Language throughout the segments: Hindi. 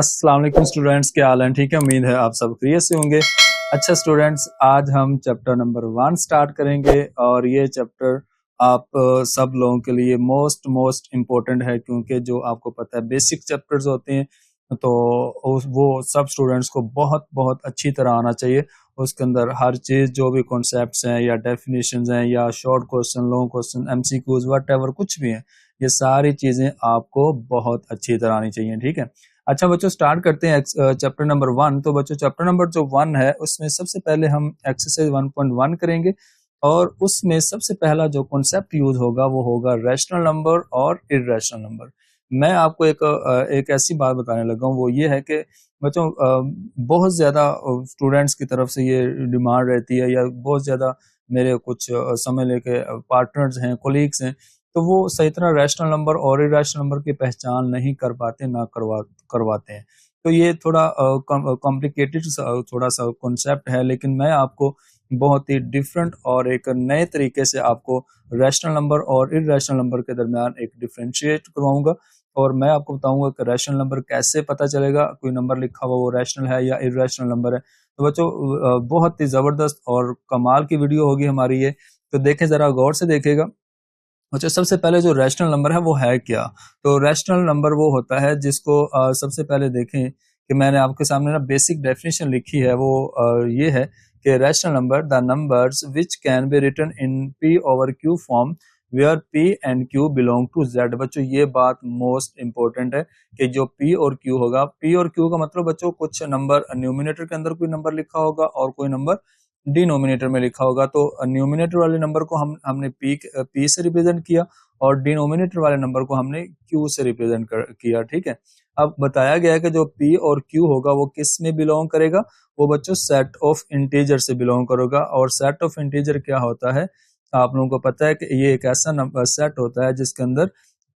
अस्सलाम वालेकुम स्टूडेंट्स, क्या हाल है? ठीक है, उम्मीद है आप सब खैरियत से होंगे। अच्छा स्टूडेंट्स, आज हम चैप्टर नंबर 1 स्टार्ट करेंगे और ये चैप्टर आप सब लोगों के लिए मोस्ट इम्पोर्टेंट है, क्योंकि जो आपको पता है बेसिक चैप्टर्स होते हैं तो वो सब स्टूडेंट्स को बहुत बहुत अच्छी तरह आना चाहिए। उसके अंदर हर चीज़, जो भी कॉन्सेप्ट्स हैं या डेफिनेशंस हैं या short question, long question, MCQs, whatever कुछ भी है, ये सारी चीज़ें आपको बहुत अच्छी तरह आनी चाहिए। ठीक है, अच्छा बच्चों, स्टार्ट करते हैं चैप्टर नंबर 1। तो बच्चों चैप्टर नंबर जो 1 है उसमें सबसे पहले हम एक्सरसाइज 1.1 करेंगे और उसमें सबसे पहला जो कॉन्सेप्ट यूज होगा वो होगा रैशनल नंबर और इर्रेशनल नंबर। मैं आपको एक ऐसी बात बताने लगा हूँ, वो ये है कि बच्चों बहुत ज़्यादा स्टूडेंट्स की तरफ से ये डिमांड रहती है, या बहुत ज़्यादा मेरे कुछ समझ लेके पार्टनर्स हैं, कोलीग्स हैं, तो वो सही तरह रैशनल नंबर और इरेशनल नंबर की पहचान नहीं कर पाते, ना करवाते हैं। तो ये थोड़ा कॉम्प्लिकेटेड थोड़ा सा कॉन्सेप्ट है, लेकिन मैं आपको बहुत ही डिफरेंट और एक नए तरीके से आपको रैशनल नंबर और इरेशनल नंबर के दरमियान एक डिफरेंशिएट करवाऊंगा, और मैं आपको बताऊंगा कि रैशनल नंबर कैसे पता चलेगा कोई नंबर लिखा हुआ वो रैशनल है या इरेशनल नंबर है। तो बच्चों बहुत ही जबरदस्त और कमाल की वीडियो होगी हमारी ये, तो देखें, जरा गौर से देखेगा। अच्छा, सबसे पहले जो रैशनल नंबर है वो है क्या? तो रैशनल नंबर वो होता है जिसको सबसे पहले देखें कि मैंने आपके सामने ना बेसिक डेफिनेशन लिखी है, वो ये है कि rational number the numbers which can be written in p over q form where p and q belong to z. बच्चों ये बात मोस्ट इंपॉर्टेंट है कि जो पी और क्यू होगा, पी और क्यू का मतलब बच्चों कुछ नंबर न्यूमिनेटर के अंदर कोई नंबर लिखा होगा और कोई नंबर डिनोमिनेटर में लिखा होगा। तो न्यूमिनेटर वाले नंबर को हमने पी से रिप्रेजेंट किया और डिनोमिनेटर वाले नंबर को हमने क्यू से रिप्रेजेंट किया। ठीक है, अब बताया गया है कि जो पी और क्यू होगा वो किस में बिलोंग करेगा? वो बच्चों सेट ऑफ इंटीजर से बिलोंग करेगा। और सेट ऑफ इंटीजर क्या होता है? आप लोगों को पता है कि ये एक ऐसा नंबर सेट होता है जिसके अंदर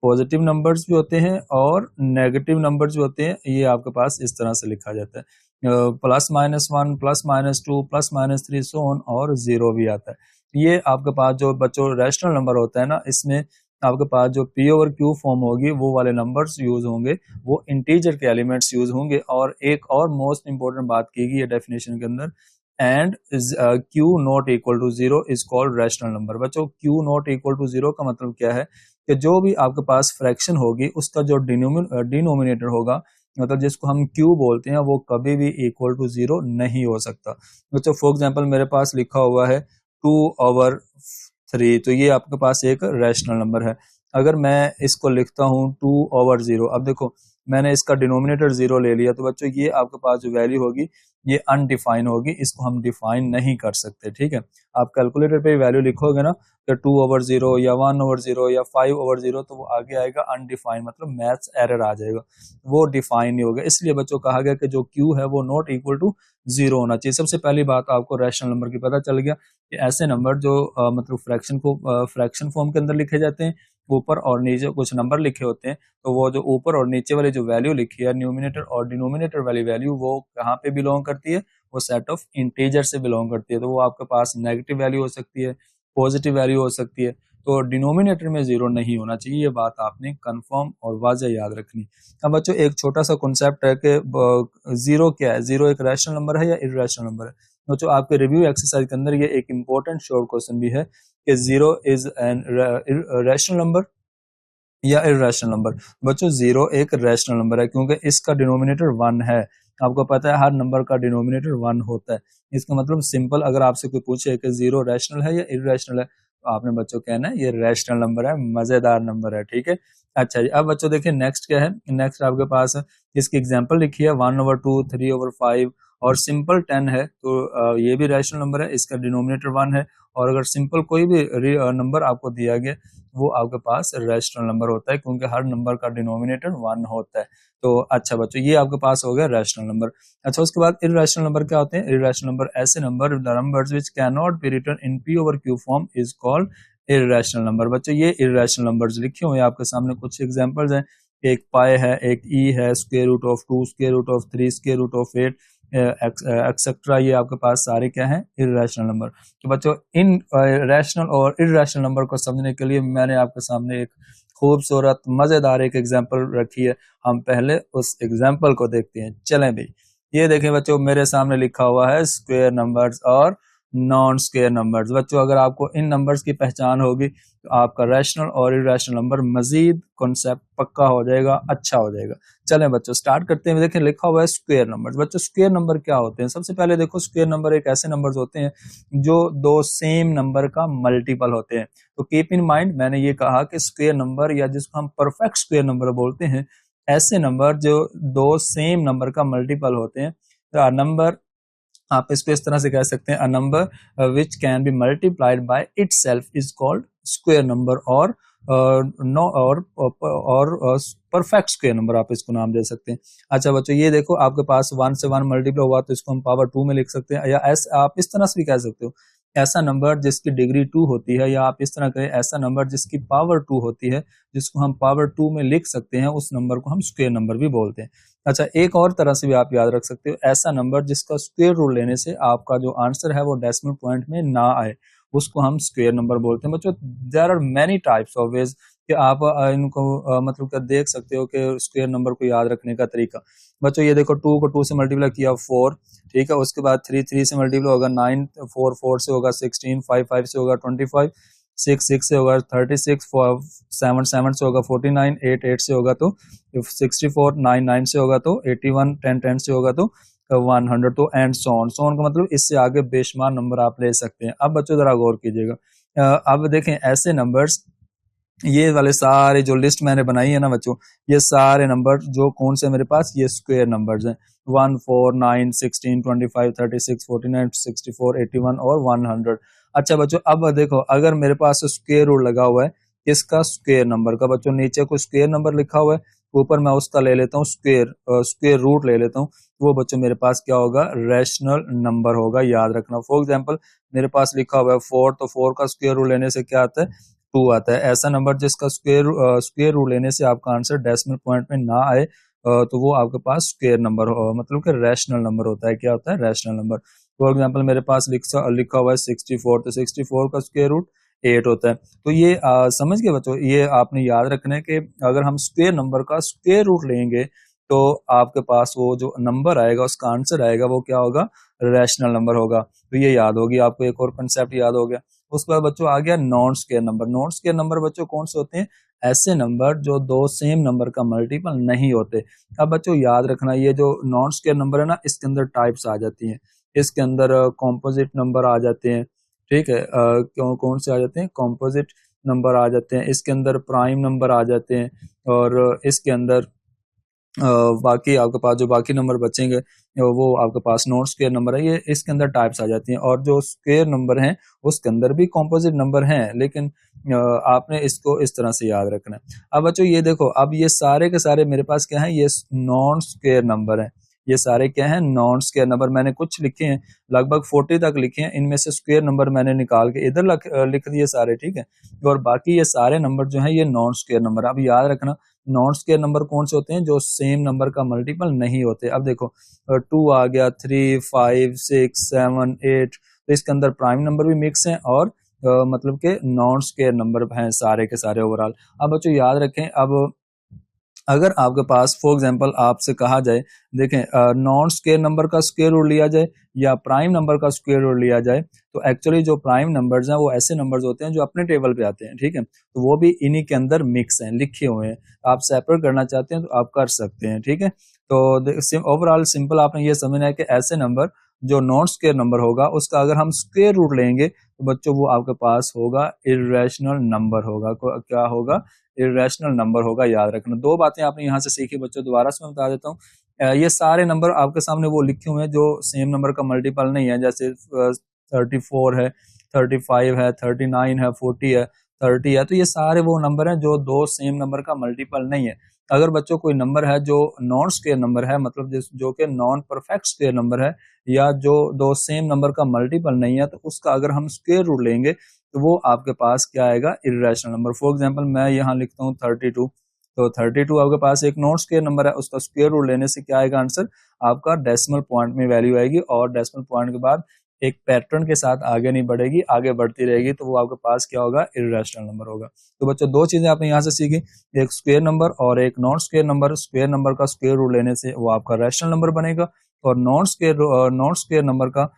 पॉजिटिव नंबर्स भी होते हैं और नेगेटिव नंबर्स भी होते हैं। ये आपके पास इस तरह से लिखा जाता है, +-1, +-2, +-3 सो ऑन, और जीरो भी आता है। ये आपके पास जो बच्चों रैशनल नंबर होता है ना, इसमें आपके पास जो पी ओवर क्यू फॉर्म होगी वो वाले नंबर्स यूज होंगे, वो इंटीजर के एलिमेंट्स यूज होंगे। और एक और मोस्ट इंपोर्टेंट बात की गई है डेफिनेशन के अंदर, and Q not equal to zero is called rational number. बच्चों Q not equal to zero का मतलब क्या है? कि जो भी आपके पास फ्रैक्शन होगी उसका जो डिनोमिनेटर होगा, मतलब जिसको हम क्यू बोलते हैं, वो कभी भी इक्वल टू जीरो नहीं हो सकता। बच्चों फॉर एग्जांपल मेरे पास लिखा हुआ है 2/3, तो ये आपके पास एक रैशनल नंबर है। अगर मैं इसको लिखता हूँ 2/0, अब देखो मैंने इसका डिनोमिनेटर जीरो ले लिया, तो बच्चों ये आपके पास जो वैल्यू होगी ये अनडिफाइन होगी, इसको हम डिफाइन नहीं कर सकते। ठीक है, आप कैलकुलेटर पे वैल्यू लिखोगे ना, या 2/0 या 1/0 या 5/0, तो वो आगे आएगा अनडिफाइंड, मतलब मैथ्स एरर आ जाएगा, वो डिफाइन नहीं होगा। इसलिए बच्चों कहा गया कि जो क्यू है वो नॉट इक्वल टू जीरो होना चाहिए। सबसे पहली बात आपको रैशनल नंबर की पता चल गया कि ऐसे नंबर जो मतलब फ्रैक्शन फॉर्म के अंदर लिखे जाते हैं, ऊपर और नीचे कुछ नंबर लिखे होते हैं, तो वो जो ऊपर और नीचे वाली जो वैल्यू लिखी है, न्यूमिनेटर और डिनोमिनेटर वाली वैल्यू, वो कहाँ पे बिलोंग करती है? वो सेट ऑफ इंटीजर से बिलोंग करती है। तो वो आपके पास नेगेटिव वैल्यू हो सकती है, पॉजिटिव वैल्यू हो सकती है, तो डिनोमिनेटर में जीरो नहीं होना चाहिए। ये बात आपने कंफर्म और वाज़ह याद रखनी। अब बच्चों एक छोटा सा कॉन्सेप्ट है कि जीरो क्या है, जीरो एक रैशनल नंबर है या इर्रेशनल नंबर है। बच्चों आपके रिव्यू एक्सरसाइज के अंदर ये एक इंपॉर्टेंट शॉर्ट क्वेश्चन भी है कि zero is an rational number या इर्रेशनल नंबर। बच्चों जीरो एक रैशनल नंबर है क्योंकि इसका डिनोमिनेटर वन है। आपको पता है हर नंबर का डिनोमिनेटर वन होता है। इसका मतलब सिंपल, अगर आपसे कोई पूछे कि जीरो रैशनल है या इर्रेशनल है, तो आपने बच्चों कहना है ये रैशनल नंबर है, मजेदार नंबर है। ठीक है, अच्छा जी, अब बच्चों देखिए नेक्स्ट क्या है। नेक्स्ट आपके पास इसकी एग्जाम्पल लिखी है 1/2, 3/5 और सिंपल 10 है, तो ये भी रैशनल नंबर है, इसका डिनोमिनेटर वन है। और अगर सिंपल कोई भी नंबर आपको दिया गया, वो आपके पास रैशनल नंबर होता है, क्योंकि हर नंबर का डिनोमिनेटर वन होता है। तो अच्छा बच्चों, ये आपके पास हो गया रैशनल नंबर। अच्छा, उसके बाद इर्रेशनल नंबर क्या होते हैं? इर्रेशनल नंबर ऐसे number, the numbers which can not be written in p over q form is called irrational number. बच्चों ये इर्रेशनल नंबर्स लिखे हुए हैं आपके सामने, कुछ एग्जांपल्स हैं। एक पाई है, एक ई है, square root of 2, square root of 3, square root of 8 etcetera. ये आपके पास सारे क्या हैं? Irrational number. तो बच्चों इन रैशनल और इर्रेशनल नंबर को समझने के लिए मैंने आपके सामने एक खूबसूरत मजेदार एक एग्जाम्पल रखी है। हम पहले उस एग्जाम्पल को देखते हैं। चलें भाई, ये देखें बच्चों, मेरे सामने लिखा हुआ है स्क्वायर नंबर्स और नॉन स्क्वायर नंबर्स। बच्चों अगर आपको इन नंबर्स की पहचान होगी तो आपका रैशनल और इरेशनल नंबर मजीद कॉन्सेप्ट पक्का हो जाएगा, अच्छा हो जाएगा। चलें बच्चों स्टार्ट करते हैं। देखें लिखा हुआ है स्क्वायर नंबर्स। बच्चों स्क्वायर नंबर क्या होते हैं? सबसे पहले देखो, स्क्वायर नंबर एक ऐसे नंबर्स होते हैं जो दो सेम नंबर का मल्टीपल होते हैं। तो कीप इन माइंड, मैंने ये कहा कि स्क्वायर नंबर या जिसको हम परफेक्ट स्क्वायर नंबर बोलते हैं, ऐसे नंबर जो दो सेम नंबर का मल्टीपल होते हैं। नंबर, आप इसको इस तरह से कह सकते हैं, a number which can B multiplied by itself is called square number, और नो और परफेक्ट स्क्वायर नंबर आप इसको नाम दे सकते हैं। अच्छा बच्चों ये देखो, आपके पास 1 से 1 मल्टीप्लाई हुआ तो इसको हम पावर 2 में लिख सकते हैं, या ऐसा आप इस तरह से भी कह सकते हो, ऐसा नंबर जिसकी डिग्री 2 होती है, या आप इस तरह कहें ऐसा नंबर जिसकी पावर 2 होती है, जिसको हम पावर 2 में लिख सकते हैं, उस नंबर को हम स्क्वायर नंबर भी बोलते हैं। अच्छा, एक और तरह से भी आप याद रख सकते हो, ऐसा नंबर जिसका स्क्वायर रूट लेने से आपका जो आंसर है वो डेसिमल पॉइंट में ना आए, उसको हम स्क्वायर नंबर बोलते हैं। बच्चों there are many types of ways कि आप इनको मतलब क्या देख सकते हो कि स्क्वायर नंबर को याद रखने का तरीका। बच्चों ये देखो, 2 को 2 से मल्टीप्लाई किया 4, ठीक है, उसके बाद 3 से मल्टीप्लाई होगा 9, 4 से होगा 16, 5 से होगा 25, 6 से होगा 36, 7 से होगा 49, 8 से होगा तो 64, 9 से होगा तो 81, 10 से होगा तो 100, तो एंड सोन का मतलब इससे आगे बेशुमार नंबर आप ले सकते हैं। अब बच्चों जरा गौर कीजिएगा, अब देखें ऐसे नंबर्स, ये वाले सारे जो लिस्ट मैंने बनाई है ना बच्चों, ये सारे नंबर जो कौन से मेरे पास, ये स्क्वायर नंबर्स हैं। 1, 4, 9, 16, 25, 36, 49, 64, 81 और 100। अच्छा बच्चों अब देखो, अगर मेरे पास स्क्वायर रूट लगा हुआ है इसका स्क्वायर नंबर का, बच्चों नीचे कोई स्क्वायर नंबर लिखा हुआ है, ऊपर मैं उसका ले लेता हूँ स्क्वायर रूट ले लेता हूँ, वो बच्चों मेरे पास क्या होगा, रैशनल नंबर होगा। याद रखना, फॉर एग्जाम्पल मेरे पास लिखा हुआ है 4, तो 4 का स्क्वायर रूट लेने से क्या आता है, 2 आता है। ऐसा नंबर जिसका स्क्वायर रूट लेने से आपका आंसर डेसिमल पॉइंट में ना आए, तो वो आपके पास स्क्वायर नंबर हो, मतलब कि रैशनल नंबर होता है। क्या होता है, रैशनल नंबर। फॉर एग्जांपल मेरे पास लिखा हुआ है 64, तो 64 का स्क्वायर रूट 8 होता है। तो ये समझ गए बच्चों, ये आपने याद रखना है कि अगर हम स्क्वायर नंबर का स्क्वायर रूट लेंगे तो आपके पास वो जो नंबर आएगा उसका आंसर आएगा वो क्या होगा, रैशनल नंबर होगा। तो ये याद होगी आपको, एक और कंसेप्ट याद हो गया। उसके बाद बच्चों आ गया non square number. Non square number बच्चों कौन से होते हैं, ऐसे नंबर जो दो सेम नंबर का मल्टीपल नहीं होते। अब बच्चों याद रखना, ये जो नॉन स्क्वायर नंबर है ना, इसके अंदर टाइप्स आ जाती हैं, इसके अंदर कॉम्पोजिट नंबर आ जाते हैं, ठीक है, कौन से आ जाते हैं, कॉम्पोजिट नंबर आ जाते हैं, इसके अंदर प्राइम नंबर आ जाते हैं, और इसके अंदर बाकी आपके पास जो बाकी नंबर बचेंगे वो आपके पास नॉन स्क्वायर नंबर है। ये इसके अंदर टाइप्स आ जाती हैं, और जो स्क्वायर नंबर हैं उसके अंदर भी कॉम्पोजिट नंबर हैं, लेकिन आपने इसको इस तरह से याद रखना है। अब बच्चों ये देखो, अब ये सारे के सारे मेरे पास क्या है, ये नॉन स्क्वायर नंबर हैं। ये सारे क्या हैं, नॉन स्क्वायर नंबर। मैंने कुछ लिखे हैं, लगभग 40 तक लिखे हैं, इनमें से स्क्वायर नंबर मैंने निकाल के इधर लिख दिए सारे, ठीक है, और बाकी ये सारे नंबर जो हैं ये नॉन स्क्वायर नंबर। अब याद रखना, नॉन स्क्वायर नंबर कौन से होते हैं, जो सेम नंबर का मल्टीपल नहीं होते। अब देखो 2 आ गया, 3, 5, 6, 7, 8, तो इसके अंदर प्राइम नंबर भी मिक्स हैं और मतलब के नॉन स्क्वायर नंबर हैं सारे के सारे ओवरऑल। अब बच्चों याद रखें, अब अगर आपके पास फॉर एग्जांपल आपसे कहा जाए, देखें नॉन स्क्वायर नंबर का स्क्वायर रूट लिया जाए या प्राइम नंबर का स्क्वायर रूट लिया जाए, तो एक्चुअली जो प्राइम नंबर्स हैं वो ऐसे नंबर्स होते हैं जो अपने टेबल पे आते हैं, ठीक है, तो वो भी इन्हीं के अंदर मिक्स हैं, लिखे हुए हैं। आप सेपरेट करना चाहते हैं तो आप कर सकते हैं, ठीक है। तो ओवरऑल सिंपल आपने ये समझना है कि ऐसे नंबर जो नॉन स्क्वायर नंबर होगा उसका अगर हम स्क्वायर रूट लेंगे तो बच्चों वो आपके पास होगा इर्रेशनल नंबर होगा। क्या होगा, इरेशनल नंबर होगा। याद रखना, दो बातें आपने यहाँ से सीखी बच्चों, दोबारा से मैं बता देता हूँ। ये सारे नंबर आपके सामने वो लिखे हुए हैं जो सेम नंबर का मल्टीपल नहीं है, जैसे 34 है, 35 है, 39 है, 40 है, 30 है, तो ये सारे वो नंबर हैं जो दो सेम नंबर का मल्टीपल नहीं है। अगर बच्चों कोई नंबर है जो नॉन स्क्वायर नंबर है, मतलब जो कि नॉन परफेक्ट स्क्वायर नंबर है, या जो दो सेम नंबर का मल्टीपल नहीं है, तो उसका अगर हम स्क्वायर रूट लेंगे तो वो आपके पास क्या आएगा, इर्रेशनल नंबर। फॉर एग्जांपल मैं यहाँ लिखता हूँ 32, तो 32 आपके पास एक नॉन स्क्वायर नंबर है, उसका स्क्वायर रूट लेने से क्या आएगा आंसर, आपका डेसिमल पॉइंट में वैल्यू आएगी, और डेसिमल पॉइंट के बाद एक पैटर्न के साथ आगे नहीं बढ़ेगी, आगे बढ़ती रहेगी, तो वो आपके पास क्या होगा, इर्रेशनल नंबर होगा। तो बच्चों दो चीजें आपने यहाँ से सीखी, एक स्क्वायर नंबर और एक non square number. Square number का स्क्वायर रूट लेने से वो आपका रैशनल नंबर बनेगा, और नॉन स्क्वायर नंबर का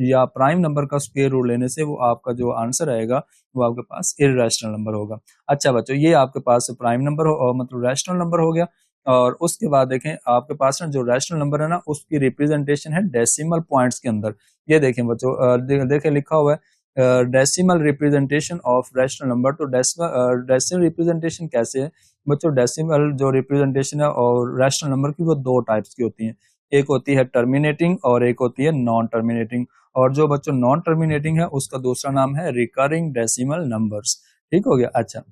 या प्राइम नंबर का स्क्वायर रूट लेने से वो आपका जो आंसर आएगा वो आपके पास इर्रेशनल नंबर होगा। अच्छा बच्चों, ये आपके पास प्राइम नंबर हो मतलब रैशनल नंबर हो गया। और उसके बाद देखें आपके पास ना जो रैशनल नंबर है ना, उसकी रिप्रेजेंटेशन है डेसिमल पॉइंट्स के अंदर। ये देखें बच्चों, देखें लिखा हुआ है decimal representation of rational number. तो डेसिमल रिप्रेजेंटेशन कैसे है बच्चों? डेसिमल जो रिप्रेजेंटेशन है और रैशनल नंबर की, वो दो टाइप्स की होती हैं। एक होती है टर्मिनेटिंग और एक होती है नॉन टर्मिनेटिंग। और जो बच्चों नॉन टर्मिनेटिंग है उसका दूसरा नाम है रिकरिंग डेसिमल नंबर्स। ठीक हो गया। अच्छा,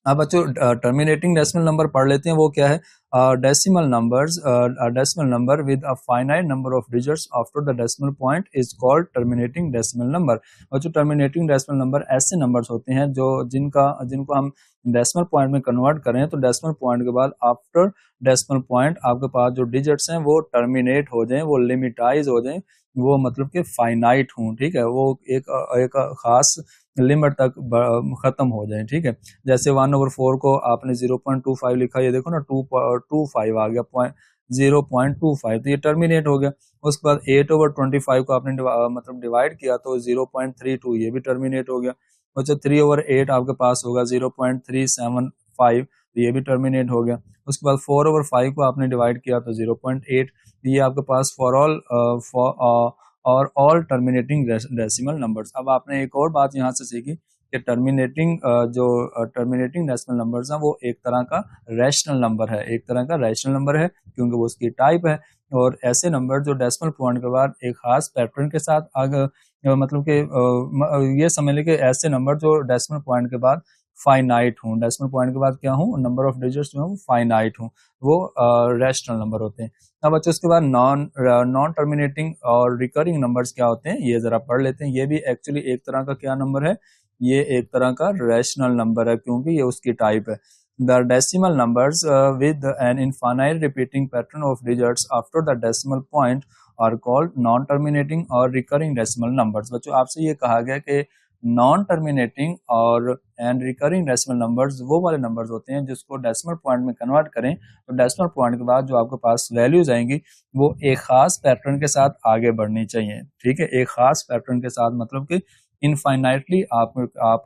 अब बच्चों टर्मिनेटिंग डेसिमल नंबर पढ़ लेते हैं। वो क्या है? Decimal numbers, decimal number with a finite number of digits after the decimal point is called terminating decimal number. और जो टर्मिनेटिंग डेसिमल नंबर ऐसे नंबर्स होते हैं जो जिनको हम डेसिमल पॉइंट में कन्वर्ट करें, तो डेसिमल पॉइंट के बाद आफ्टर डेसिमल पॉइंट आपके पास जो डिजिट्स हैं वो टर्मिनेट हो जाएं, वो लिमिटाइज हो जाएं, वो मतलब कि फाइनाइट हों। ठीक है, वो एक खास लिमिट तक खत्म हो जाए। ठीक है, जैसे 1/4 को आपने 0.25 लिखा, ये देखो ना 2.25 आ गया, 0.25, तो ये टर्मिनेट हो गया। उसके बाद 8/25 को आपने मतलब डिवाइड किया तो 0.32, ये भी टर्मिनेट हो गया। बच्चों 3/8 आपके पास होगा 0.375, तो ये भी टर्मिनेट हो गया। उसके बाद 4/5 को आपने डिवाइड किया तो 0.8, ये आपके पास for all terminating decimal numbers. अब आपने एक और बात यहाँ से सीखी कि टर्मिनेटिंग डेसिमल नंबर्स हैं वो एक तरह का रैशनल नंबर है, एक तरह का रैशनल नंबर है, क्योंकि वो उसकी टाइप है। और ऐसे नंबर जो डेसिमल पॉइंट के बाद एक खास पैटर्न के साथ आगे मतलब कि ये समझ लें कि ऐसे नंबर जो डेसिमल पॉइंट के बाद फाइनाइट हूँ, डेसिमल पॉइंट के बाद क्या हूँ, नंबर ऑफ डिजिट्स जो है फाइनाइट हूँ, वो रैशनल नंबर होते हैं। अब बच्चों उसके बाद नॉन टर्मिनेटिंग और रिकरिंग नंबर्स क्या होते हैं, ये जरा पढ़ लेते हैं। ये भी एक्चुअली एक तरह का क्या नंबर है, ये एक तरह का रैशनल नंबर है, क्योंकि ये उसकी टाइप है। The decimal numbers with an infinite repeating pattern of digits after the decimal point are called non terminating और रिकरिंग डेसिमल नंबर्स। बच्चों आपसे ये कहा गया कि नॉन टर्मिनेटिंग और एंड रिकरिंग डेसिमल नंबर्स वो वाले नंबर्स होते हैं जिसको डेसिमल पॉइंट में कन्वर्ट करें, तो डेसिमल पॉइंट के बाद जो आपके पास वैल्यूज आएंगी वो एक खास पैटर्न के साथ आगे बढ़नी चाहिए। ठीक है, एक खास पैटर्न के साथ, मतलब कि इनफाइनाइटली आप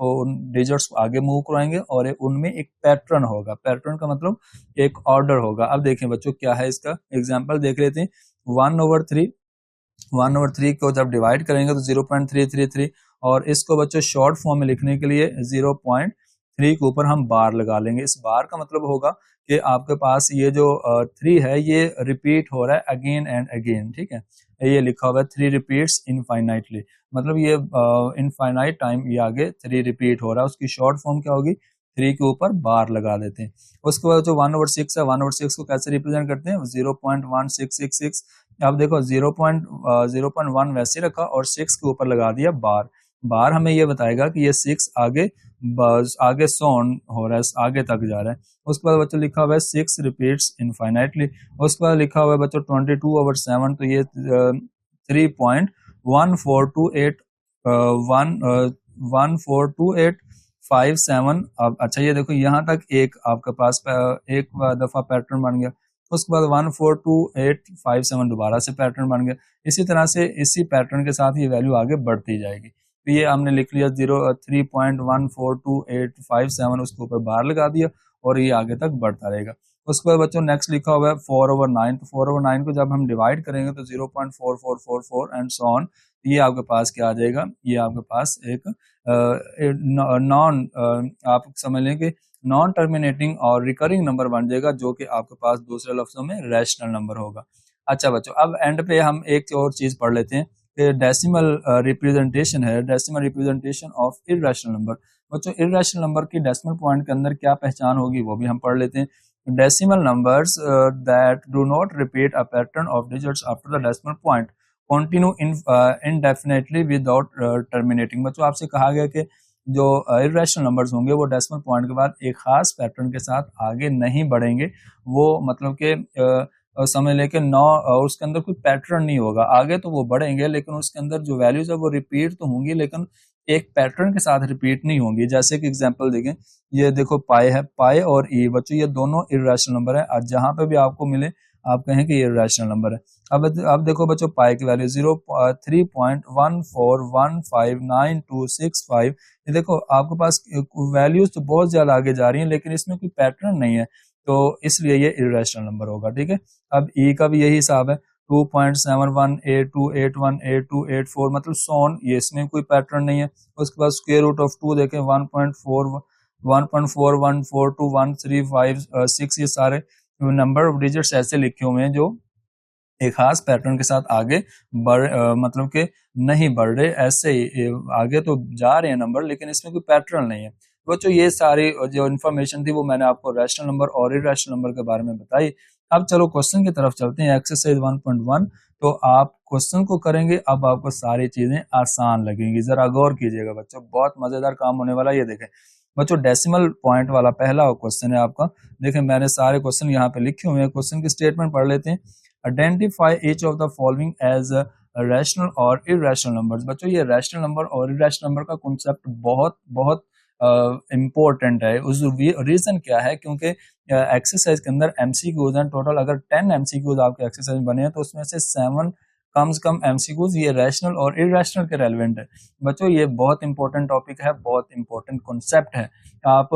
उन डिजिट्स को आगे मूव कराएंगे और उनमें एक पैटर्न होगा। पैटर्न का मतलब एक ऑर्डर होगा। अब देखें बच्चों क्या है इसका एग्जाम्पल देख लेते हैं। 1/3 को जब डिवाइड करेंगे तो 0.333, और इसको बच्चों शॉर्ट फॉर्म में लिखने के लिए 0.3 के ऊपर हम बार लगा लेंगे। इस बार का मतलब होगा कि आपके पास ये जो 3 है ये रिपीट हो रहा है अगेन एंड अगेन। ठीक है, ये लिखा हुआ है 3 रिपीट्स इनफाइनाइटली, मतलब ये इनफाइनाइट टाइम ये आगे 3 रिपीट हो रहा है। उसकी शॉर्ट फॉर्म क्या होगी, 3 के ऊपर बार लगा देते हैं। उसके बाद जो 1/6 है, 1/6 को कैसे रिप्रेजेंट करते हैं, 0.1666। अब देखो 0.1 वैसे रखा और 6 के ऊपर लगा दिया बार। बार हमें ये बताएगा कि ये 6 आगे सोन हो रहा है, आगे तक जा रहा है। उसके बाद बच्चों लिखा हुआ है 6 रिपीट्स इनफाइनाइटली। उसके बाद लिखा हुआ है बच्चों 22/7, तो ये 3.1428 142857। अब अच्छा ये देखो यहाँ तक एक आपके पास एक दफा पैटर्न बन गया। उसके बाद 142857 दोबारा से पैटर्न बन गया। इसी तरह से इसी पैटर्न के साथ ये वैल्यू आगे बढ़ती जाएगी। तो ये हमने लिख लिया 3.142857, उसके ऊपर बार लगा दिया और ये आगे तक बढ़ता रहेगा। उसके बाद बच्चों नेक्स्ट लिखा हुआ है 4/9। तो 4/9 को जब हम डिवाइड करेंगे तो 0.4444 एंड सो ऑन, ये आपके पास क्या आ जाएगा, ये आपके पास एक नॉन आप समझ लें कि नॉन टर्मिनेटिंग और रिकरिंग नंबर बन जाएगा, जो कि आपके पास दूसरे लफ्जों में रैशनल नंबर होगा। अच्छा बच्चों, अब एंड पे हम एक और चीज पढ़ लेते हैं कि डेसिमल रिप्रेजेंटेशन है, decimal representation of irrational number. बच्चों इर्रेशनल नंबर की डेसिमल पॉइंट के अंदर क्या पहचान होगी वो भी हम पढ़ लेते हैं। Decimal numbers that do not repeat a pattern of digits after the decimal point continue indefinitely without terminating. बच्चों आपसे कहा गया कि जो इर्रेशनल नंबर्स होंगे वो डेसिमल पॉइंट के बाद एक खास पैटर्न के साथ आगे नहीं बढ़ेंगे, वो मतलब कि समझ लेके 9 उसके अंदर कोई पैटर्न नहीं होगा। आगे तो वो बढ़ेंगे लेकिन उसके अंदर जो वैल्यूज है वो रिपीट तो होंगी लेकिन एक पैटर्न के साथ रिपीट नहीं होंगी। जैसे कि एग्जांपल देखें, ये देखो पाई है, पाई और ई बच्चों ये दोनों इर्रेशनल नंबर है। जहां पे भी आपको मिले आप कहें कि ये इर्रेशनल नंबर है। अब देखो बच्चों पाई की वैल्यू 0.3.14159265। ये देखो आपके पास वैल्यूज तो बहुत ज्यादा आगे जा रही हैं लेकिन इसमें कोई पैटर्न नहीं है, तो इसलिए ये इर्रेशनल नंबर होगा। ठीक है, अब ई का भी यही हिसाब है, 2.7182818284 मतलब सोन, ये इसमें कोई पैटर्न नहीं है। उसके बाद स्क्वायर रूट ऑफ 2 देखें 1.4142 ये सारे नंबर ऑफ डिजिट्स ऐसे लिखे हुए हैं जो एक खास पैटर्न के साथ आगे मतलब कि नहीं बढ़ रहे, ऐसे ही आगे तो जा रहे हैं नंबर लेकिन इसमें कोई पैटर्न नहीं है। बच्चों ये सारी जो इन्फॉर्मेशन थी वो मैंने आपको रैशनल नंबर और इरैशनल नंबर के बारे में बताई। अब चलो क्वेश्चन की तरफ चलते हैं, एक्सरसाइज 1.1। तो आप क्वेश्चन को करेंगे, अब आपको सारी चीजें आसान लगेंगी। जरा गौर कीजिएगा बच्चों, बहुत मजेदार काम होने वाला है। ये देखें बच्चों, डेसिमल पॉइंट वाला पहला क्वेश्चन है आपका। देखें मैंने सारे क्वेश्चन यहाँ पे लिखे हुए हैं। क्वेश्चन की स्टेटमेंट पढ़ लेते हैं। Identify each of the following as rational और इरैशनल नंबर्स। बच्चों ये रैशनल नंबर और इरैशनल नंबर का कॉन्सेप्ट बहुत बहुत इम्पोर्टेंट है। उस रीजन क्या है, क्योंकि एक्सरसाइज के अंदर एमसीक्यूज हैं टोटल। अगर 10 एमसीक्यूज आपके एक्सरसाइज बने हैं तो उसमें से 7 कम से कम एमसीक्यूज ये रैशनल और इरैशनल के रेलेवेंट है। बच्चों ये बहुत इंपॉर्टेंट टॉपिक है, बहुत इंपॉर्टेंट कॉन्सेप्ट है। आप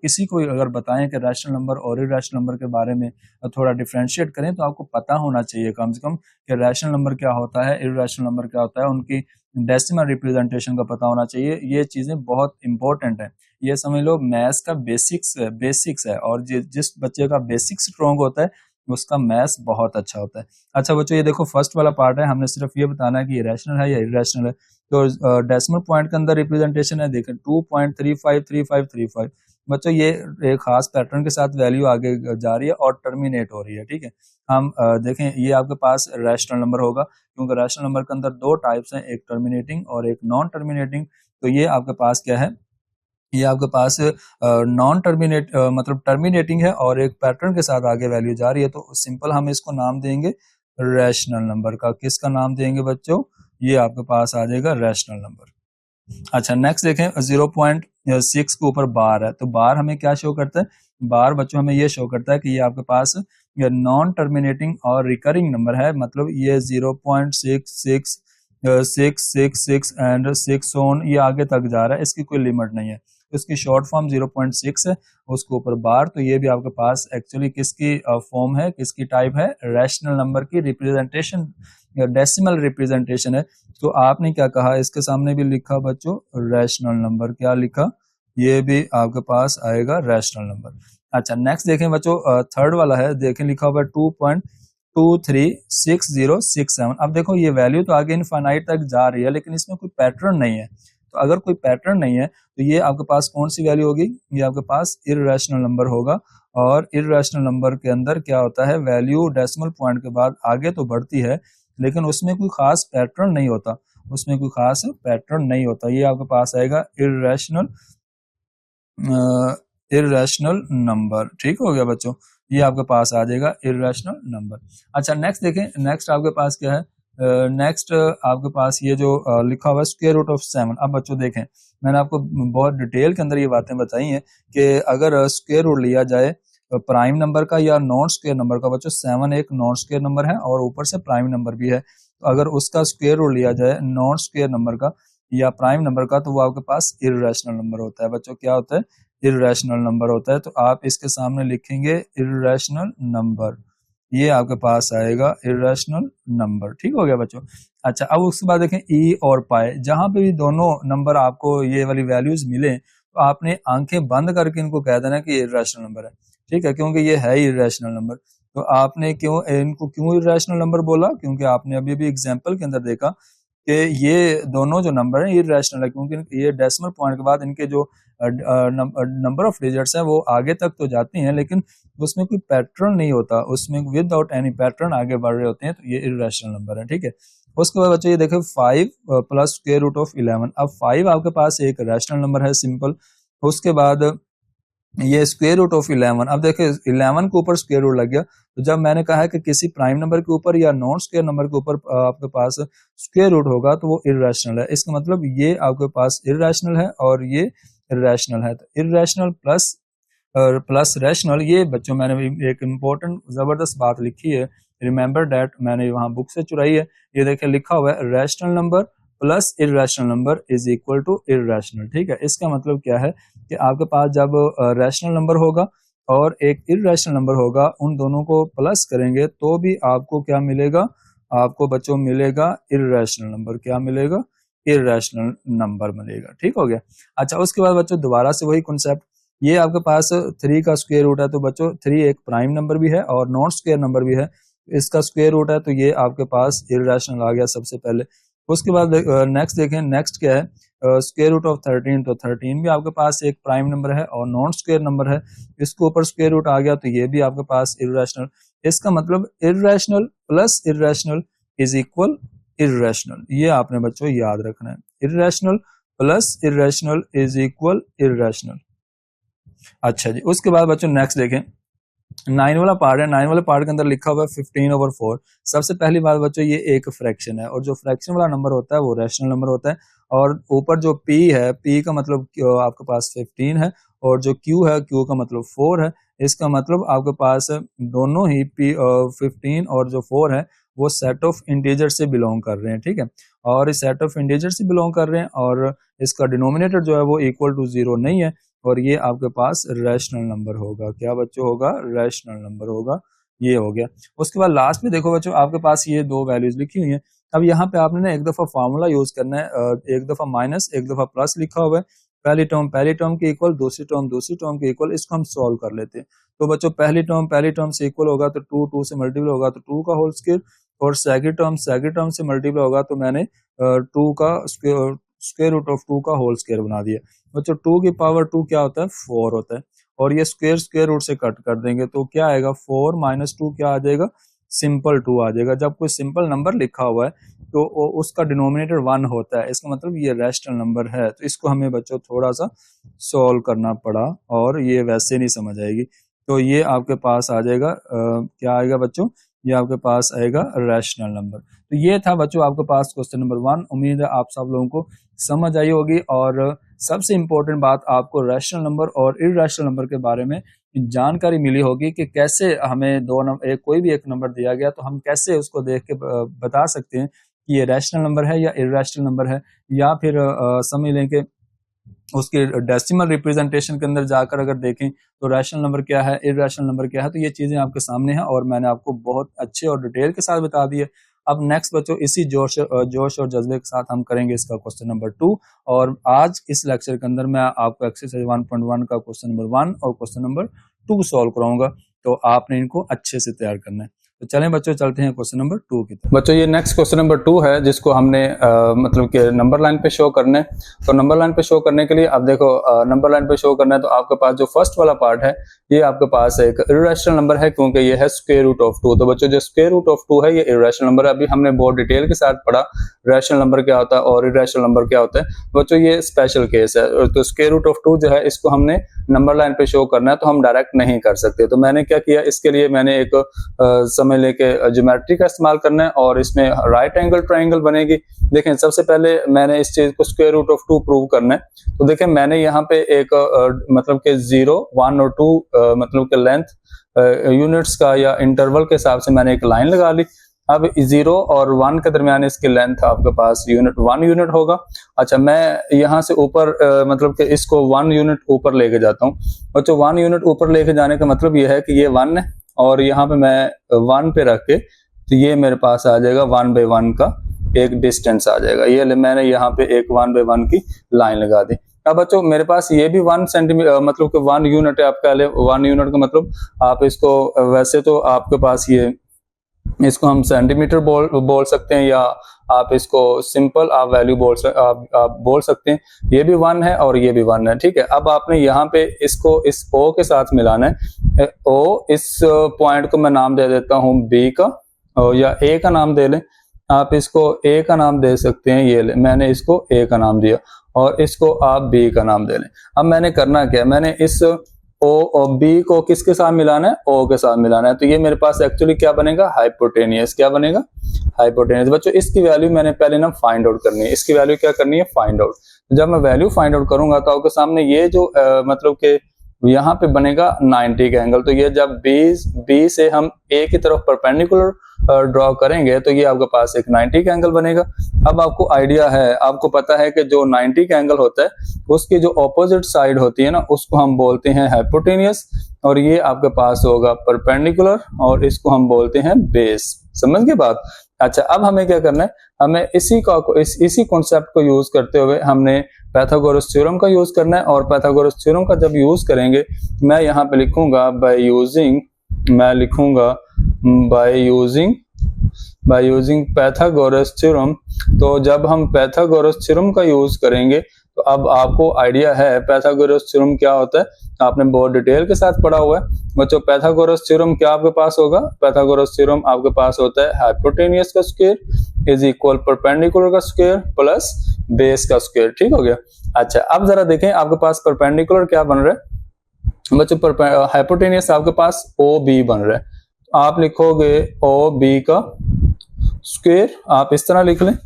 किसी को अगर बताएं कि रैशनल नंबर और इरैशनल नंबर के बारे में थोड़ा डिफ्रेंशिएट करें तो आपको पता होना चाहिए कम से कम कि रैशनल नंबर क्या होता है, इरैशनल नंबर क्या होता है, उनकी डेसिमल रिप्रेजेंटेशन का पता होना चाहिए। ये चीजें बहुत इंपॉर्टेंट है। ये समझ लो मैथ्स का बेसिक्स है और जिस बच्चे का बेसिक स्ट्रॉन्ग होता है उसका मैथ्स बहुत अच्छा होता है। अच्छा बच्चों ये देखो फर्स्ट वाला पार्ट है, हमने सिर्फ ये बताना है कि ये रैशनल है या इरैशनल है। तो डेसिमल पॉइंट के अंदर रिप्रेजेंटेशन है, देखें 2.353535। बच्चों ये एक खास पैटर्न के साथ वैल्यू आगे जा रही है और टर्मिनेट हो रही है। ठीक है, हम देखें ये आपके पास रैशनल नंबर होगा क्योंकि रैशनल नंबर के अंदर दो टाइप्स हैं, एक टर्मिनेटिंग और एक नॉन टर्मिनेटिंग। तो ये आपके पास क्या है, ये आपके पास नॉन टर्मिनेट मतलब टर्मिनेटिंग है और एक पैटर्न के साथ आगे वैल्यू जा रही है। तो सिंपल हम इसको नाम देंगे रैशनल नंबर का। किसका नाम देंगे बच्चों, ये आपके पास आ जाएगा रैशनल नंबर। अच्छा नेक्स्ट देखें, 0.6 के ऊपर बार है। तो बार हमें क्या शो करता है, बार बच्चों हमें ये शो करता है कि ये आपके पास नॉन टर्मिनेटिंग और रिकरिंग नंबर है। मतलब ये 0.66666 एंड 6 ऑन ये आगे तक जा रहा है, इसकी कोई लिमिट नहीं है। इसकी शॉर्ट फॉर्म 0.6 है, उसके ऊपर बार। तो ये भी आपके पास एक्चुअली किसकी फॉर्म है, किसकी टाइप है, रैशनल नंबर की रिप्रेजेंटेशन या डेसिमल रिप्रेजेंटेशन है। तो आपने क्या कहा, इसके सामने भी लिखा बच्चों रैशनल नंबर, क्या लिखा, ये भी आपके पास आएगा रैशनल नंबर। अच्छा नेक्स्ट देखें बच्चों, थर्ड वाला है, देखें लिखा हुआ है 2.236067। अब देखो ये वैल्यू तो आगे इनफाइनाइट तक जा रही है लेकिन इसमें कोई पैटर्न नहीं है। तो अगर कोई पैटर्न नहीं है तो ये आपके पास कौन सी वैल्यू होगी, ये आपके पास इररेशनल नंबर होगा। और इररेशनल नंबर के अंदर क्या होता है, वैल्यू डेसिमल पॉइंट के बाद आगे तो बढ़ती है लेकिन उसमें कोई खास पैटर्न नहीं होता, उसमें कोई खास पैटर्न नहीं होता। ये आपके पास आएगा इररेशनल नंबर। ठीक हो गया बच्चों, ये आपके पास आ जाएगा इररेशनल नंबर। अच्छा नेक्स्ट देखें, नेक्स्ट आपके पास क्या है, नेक्स्ट आपके पास ये जो लिखा हुआ है स्क्वायर रूट ऑफ 7। अब बच्चों देखें मैंने आपको बहुत डिटेल के अंदर ये बातें बताई हैं कि अगर स्क्वायर रूट लिया जाए प्राइम नंबर का या नॉन स्क्वायर नंबर का, बच्चों 7 एक नॉन स्क्वायर नंबर है और ऊपर से प्राइम नंबर भी है। तो अगर उसका स्क्वायर रूट लिया जाए नॉन स्क्वायर नंबर का या प्राइम नंबर का तो वो आपके पास इररेशनल नंबर होता है। बच्चों क्या होता है, इररेशनल नंबर होता है। तो आप इसके सामने लिखेंगे इररेशनल नंबर, ये आपके पास आएगा इररेशनल नंबर। ठीक हो गया बच्चों। अच्छा अब उसके बाद देखें ई और पाए, जहां पे भी दोनों नंबर आपको ये वाली वैल्यूज मिले तो आपने आंखें बंद करके इनको कह देना कि ये इररेशनल नंबर है। ठीक है, क्योंकि ये है इररेशनल नंबर। तो आपने इनको क्यों इररेशनल नंबर बोला, क्योंकि आपने अभी भी एग्जाम्पल के अंदर देखा कि ये दोनों जो नंबर हैं इररेशनल है क्योंकि ये डेसिमल पॉइंट के बाद इनके जो नंबर ऑफ डिजिट्स हैं वो आगे तक तो जाती हैं लेकिन उसमें कोई पैटर्न नहीं होता, उसमें विदाउट एनी पैटर्न आगे बढ़ रहे होते हैं। तो ये इररेशनल नंबर है। ठीक है, उसके बाद बच्चों ये देखो 5 प्लस स्क्वायर रूट ऑफ 11। अब 5 आपके पास एक रैशनल नंबर है सिंपल। उसके बाद ये स्क्वायर रूट ऑफ 11, अब देखिए 11 के ऊपर स्क्वायर रूट लग गया, तो जब मैंने कहा है कि किसी प्राइम नंबर के ऊपर या नॉन स्क्वायर नंबर के ऊपर आपके पास स्क्वायर रूट होगा तो वो इर्रेशनल है। इसका मतलब ये आपके पास इर्रेशनल है और ये इर्रेशनल है। तो इर्रेशनल प्लस रैशनल, ये बच्चों मैंने एक इम्पोर्टेंट जबरदस्त बात लिखी है, रिमेंबर दैट, मैंने वहां बुक से चुराई है। ये देखिए लिखा हुआ है rational number plus irrational number is equal to irrational. ठीक है, इसका मतलब क्या है कि आपके पास जब रैशनल नंबर होगा और एक इर्रेशनल नंबर होगा, उन दोनों को प्लस करेंगे तो भी आपको क्या मिलेगा, आपको बच्चों मिलेगा इर्रेशनल नंबर। क्या मिलेगा? इर्रेशनल नंबर मिलेगा। ठीक हो गया। अच्छा, उसके बाद बच्चों दोबारा से वही कॉन्सेप्ट, ये आपके पास 3 का स्क्वायर रूट है, तो बच्चों 3 एक प्राइम नंबर भी है और नॉन स्क्वायर नंबर भी है, इसका स्क्वायर रूट है, तो ये आपके पास इर्रेशनल आ गया सबसे पहले। उसके बाद नेक्स्ट देखें, नेक्स्ट क्या है, स्क्वायर रूट ऑफ 13, तो 13 भी आपके पास एक प्राइम नंबर है और नॉन स्क्वायर नंबर है, इसके ऊपर स्क्वायर रूट आ गया, तो ये भी आपके पास इर्रेशनल। इसका मतलब irrational plus irrational is equal irrational, ये आपने बच्चों याद रखना है। Irrational plus irrational is equal irrational. अच्छा जी, उसके बाद बच्चों नेक्स्ट देखें, 9 वाला पार्ट है। 9 वाले पार्ट के अंदर लिखा हुआ है 15/4। सबसे पहली बात बच्चों, ये एक फ्रैक्शन है और जो फ्रैक्शन वाला नंबर होता है वो रैशनल नंबर होता है, और ऊपर जो p है, p का मतलब आपके पास 15 है, और जो q है, q का मतलब 4 है। इसका मतलब आपके पास दोनों ही 15 और जो 4 है वो सेट ऑफ इंटीजर से बिलोंग कर रहे हैं। ठीक है, और इस सेट ऑफ इंटीजर से बिलोंग कर रहे हैं और इसका डिनोमिनेटर जो है वो इक्वल टू 0 नहीं है, और ये आपके पास रैशनल नंबर होगा। क्या बच्चों होगा? रैशनल नंबर होगा। ये हो गया। उसके बाद लास्ट में देखो बच्चों, आपके पास ये दो वैल्यूज लिखी हुई हैं। अब यहाँ पे आपने ना एक दफा फार्मूला यूज करना है, एक दफा माइनस एक दफा प्लस लिखा हुआ है। पहली टर्म के इक्वल, दूसरी टर्म के इक्वल, इसको हम सॉल्व कर लेते हैं। तो बच्चों पहली टर्म से इक्वल होगा तो 2 से मल्टीपल होगा तो 2 का होल स्क्वायर, और सेकंड टर्म से मल्टीपल होगा तो मैंने 2 का स्क्वायर रूट ऑफ 2 का होल स्क्वायर बना दिया। बच्चों 2 की पावर 2 क्या होता है? 4 होता है, और ये स्क्वायर रूट से कट कर देंगे तो क्या आएगा? 4 माइनस 2 क्या आ जाएगा? सिंपल 2 आ जाएगा। जब कोई सिंपल नंबर लिखा हुआ है तो उसका डिनोमिनेटर 1 होता है, इसका मतलब ये रैशनल नंबर है। तो इसको हमें बच्चों थोड़ा सा सॉल्व करना पड़ा और ये वैसे नहीं समझ आएगी, तो ये आपके पास आ जाएगा क्या आएगा बच्चों? ये आपके पास आएगा रैशनल नंबर। तो ये था बच्चों आपके पास क्वेश्चन नंबर 1। उम्मीद है आप सब लोगों को समझ आई होगी, और सबसे इंपॉर्टेंट बात, आपको रैशनल नंबर और इर्रेशनल नंबर के बारे में जानकारी मिली होगी कि कैसे हमें दो नंबर, कोई भी एक नंबर दिया गया तो हम कैसे उसको देख के बता सकते हैं कि ये रैशनल नंबर है या इर्रेशनल नंबर है, या फिर समझ लें कि उसके डेसिमल रिप्रेजेंटेशन के अंदर जाकर अगर देखें तो रैशनल नंबर क्या है, इर्रेशनल नंबर क्या है। तो ये चीजें आपके सामने हैं और मैंने आपको बहुत अच्छे और डिटेल के साथ बता दी है। अब नेक्स्ट बच्चों इसी जोश और जज्बे के साथ हम करेंगे इसका क्वेश्चन नंबर 2, और आज इस लेक्चर के अंदर मैं आपको एक्सरसाइज 1.1 का क्वेश्चन नंबर 1 और क्वेश्चन नंबर 2 सॉल्व कराऊंगा, तो आपने इनको अच्छे से तैयार करना है। तो चलें बच्चों, चलते हैं क्वेश्चन नंबर 2 की तरफ। बच्चों ये नेक्स्ट क्वेश्चन नंबर 2 है, जिसको हमने मतलब कि नंबर लाइन पे शो करना है। तो नंबर लाइन पे शो करने के लिए अब देखो, नंबर लाइन पे शो करना है तो आपके पास जो फर्स्ट वाला पार्ट है ये आपके पास एक इर्रेशनल नंबर है, क्योंकि ये है स्क्वायर रूट ऑफ 2। तो बच्चों जो स्क्वायर रूट ऑफ 2 है ये इर्रेशनल नंबर है। अभी हमने बहुत डिटेल के साथ पढ़ा रैशनल नंबर क्या होता है और इर्रेशनल नंबर क्या होता है। बच्चों ये स्पेशल केस है, तो स्क्वायर रूट ऑफ 2 जो है इसको हमने नंबर लाइन पे शो करना है, तो हम डायरेक्ट नहीं कर सकते। तो मैंने क्या किया, इसके लिए मैंने एक समय लेके ज्योमेट्री का इस्तेमाल करना है, और इसमें राइट एंगल ट्राइंगल बनेगी। देखें सबसे पहले मैंने इस चीज को स्क्वायर रूट ऑफ 2 प्रूव करना है। तो देखें मैंने यहाँ पे एक मतलब के 0, 1 और 2 मतलब के लेंथ यूनिट्स का या इंटरवल के हिसाब से मैंने एक लाइन लगा ली। अब 0 और 1 के दरमियान इसकी लेंथ आपके पास 1 यूनिट होगा। अच्छा, मैं यहाँ से ऊपर मतलब कि इसको 1 यूनिट ऊपर लेके जाता हूँ। बच्चों 1 यूनिट ऊपर लेके जाने का मतलब ये है कि ये 1 है, और यहाँ पे मैं 1 पे रख के, तो ये मेरे पास आ जाएगा 1/1 का एक डिस्टेंस आ जाएगा। ये मैंने यहाँ पे एक 1/1 की लाइन लगा दी। अब बच्चों मेरे पास ये भी 1 सेंटीमीटर मतलब कि 1 यूनिट है। आपका 1 यूनिट का मतलब आप इसको वैसे तो आपके पास ये, इसको हम सेंटीमीटर बोल सकते हैं, या आप इसको सिंपल आप वैल्यू आप बोल सकते हैं। ये भी 1 है और ये भी 1 है। ठीक है, अब आपने यहाँ पे इसको इस O के साथ मिलाना है। O, इस पॉइंट को मैं नाम दे देता हूँ B का, या A का नाम दे लें। आप इसको A का नाम दे सकते हैं, ये ले, मैंने इसको A का नाम दिया, और इसको आप B का नाम दे लें। अब मैंने करना क्या, मैंने इस और बी को किसके साथ मिलाना है, ओ के साथ मिलाना है, तो ये मेरे पास एक्चुअली क्या बनेगा, हाइपोटेनियस। क्या बनेगा, हाइपोटेनियस। बच्चों इसकी वैल्यू मैंने पहले ना फाइंड आउट करनी है, इसकी वैल्यू क्या करनी है, फाइंड आउट। जब मैं वैल्यू फाइंड आउट करूंगा तो आपके सामने ये जो मतलब के यहाँ पे बनेगा 90 का एंगल। तो ये जब बी से हम ए की तरफ परपेंडिकुलर ड्रॉ करेंगे तो ये आपके पास एक 90 का एंगल बनेगा। अब आपको आइडिया है, आपको पता है कि जो 90 का एंगल होता है उसकी जो ऑपोजिट साइड होती है ना उसको हम बोलते हैं हाइपोटेनियस, और ये आपके पास होगा परपेंडिकुलर और इसको हम बोलते हैं बेस। समझ गए बात। अच्छा, अब हमें क्या करना है, हमें इसी कॉन्सेप्ट को यूज करते हुए हमने पाइथागोरस थ्योरम का यूज करना है। और पाइथागोरस थ्योरम का जब यूज करेंगे मैं यहाँ पे लिखूंगा बाय यूजिंग पाइथागोरस थ्योरम। तो जब हम पाइथागोरस थ्योरम का यूज करेंगे तो अब आपको आइडिया है पाइथागोरस थ्योरम क्या होता है, आपने बहुत डिटेल के साथ पढ़ा हुआ है बच्चों। पाइथागोरस थ्योरम क्या आपके पास होगा, पाइथागोरस थ्योरम आपके पास होता है हाइपोटेनियस का स्क्वायर इज इक्वल परपेंडिकुलर का स्क्वायर प्लस बेस का स्क्वायर। ठीक हो गया। अच्छा, अब जरा देखें आपके पास परपेंडिकुलर क्या बन रहा है बच्चों, हाइपोटेनियस आपके पास ओ बी बन रहा है। आप लिखोगे ओ बी का स्क्वायर, आप इस तरह लिख लें,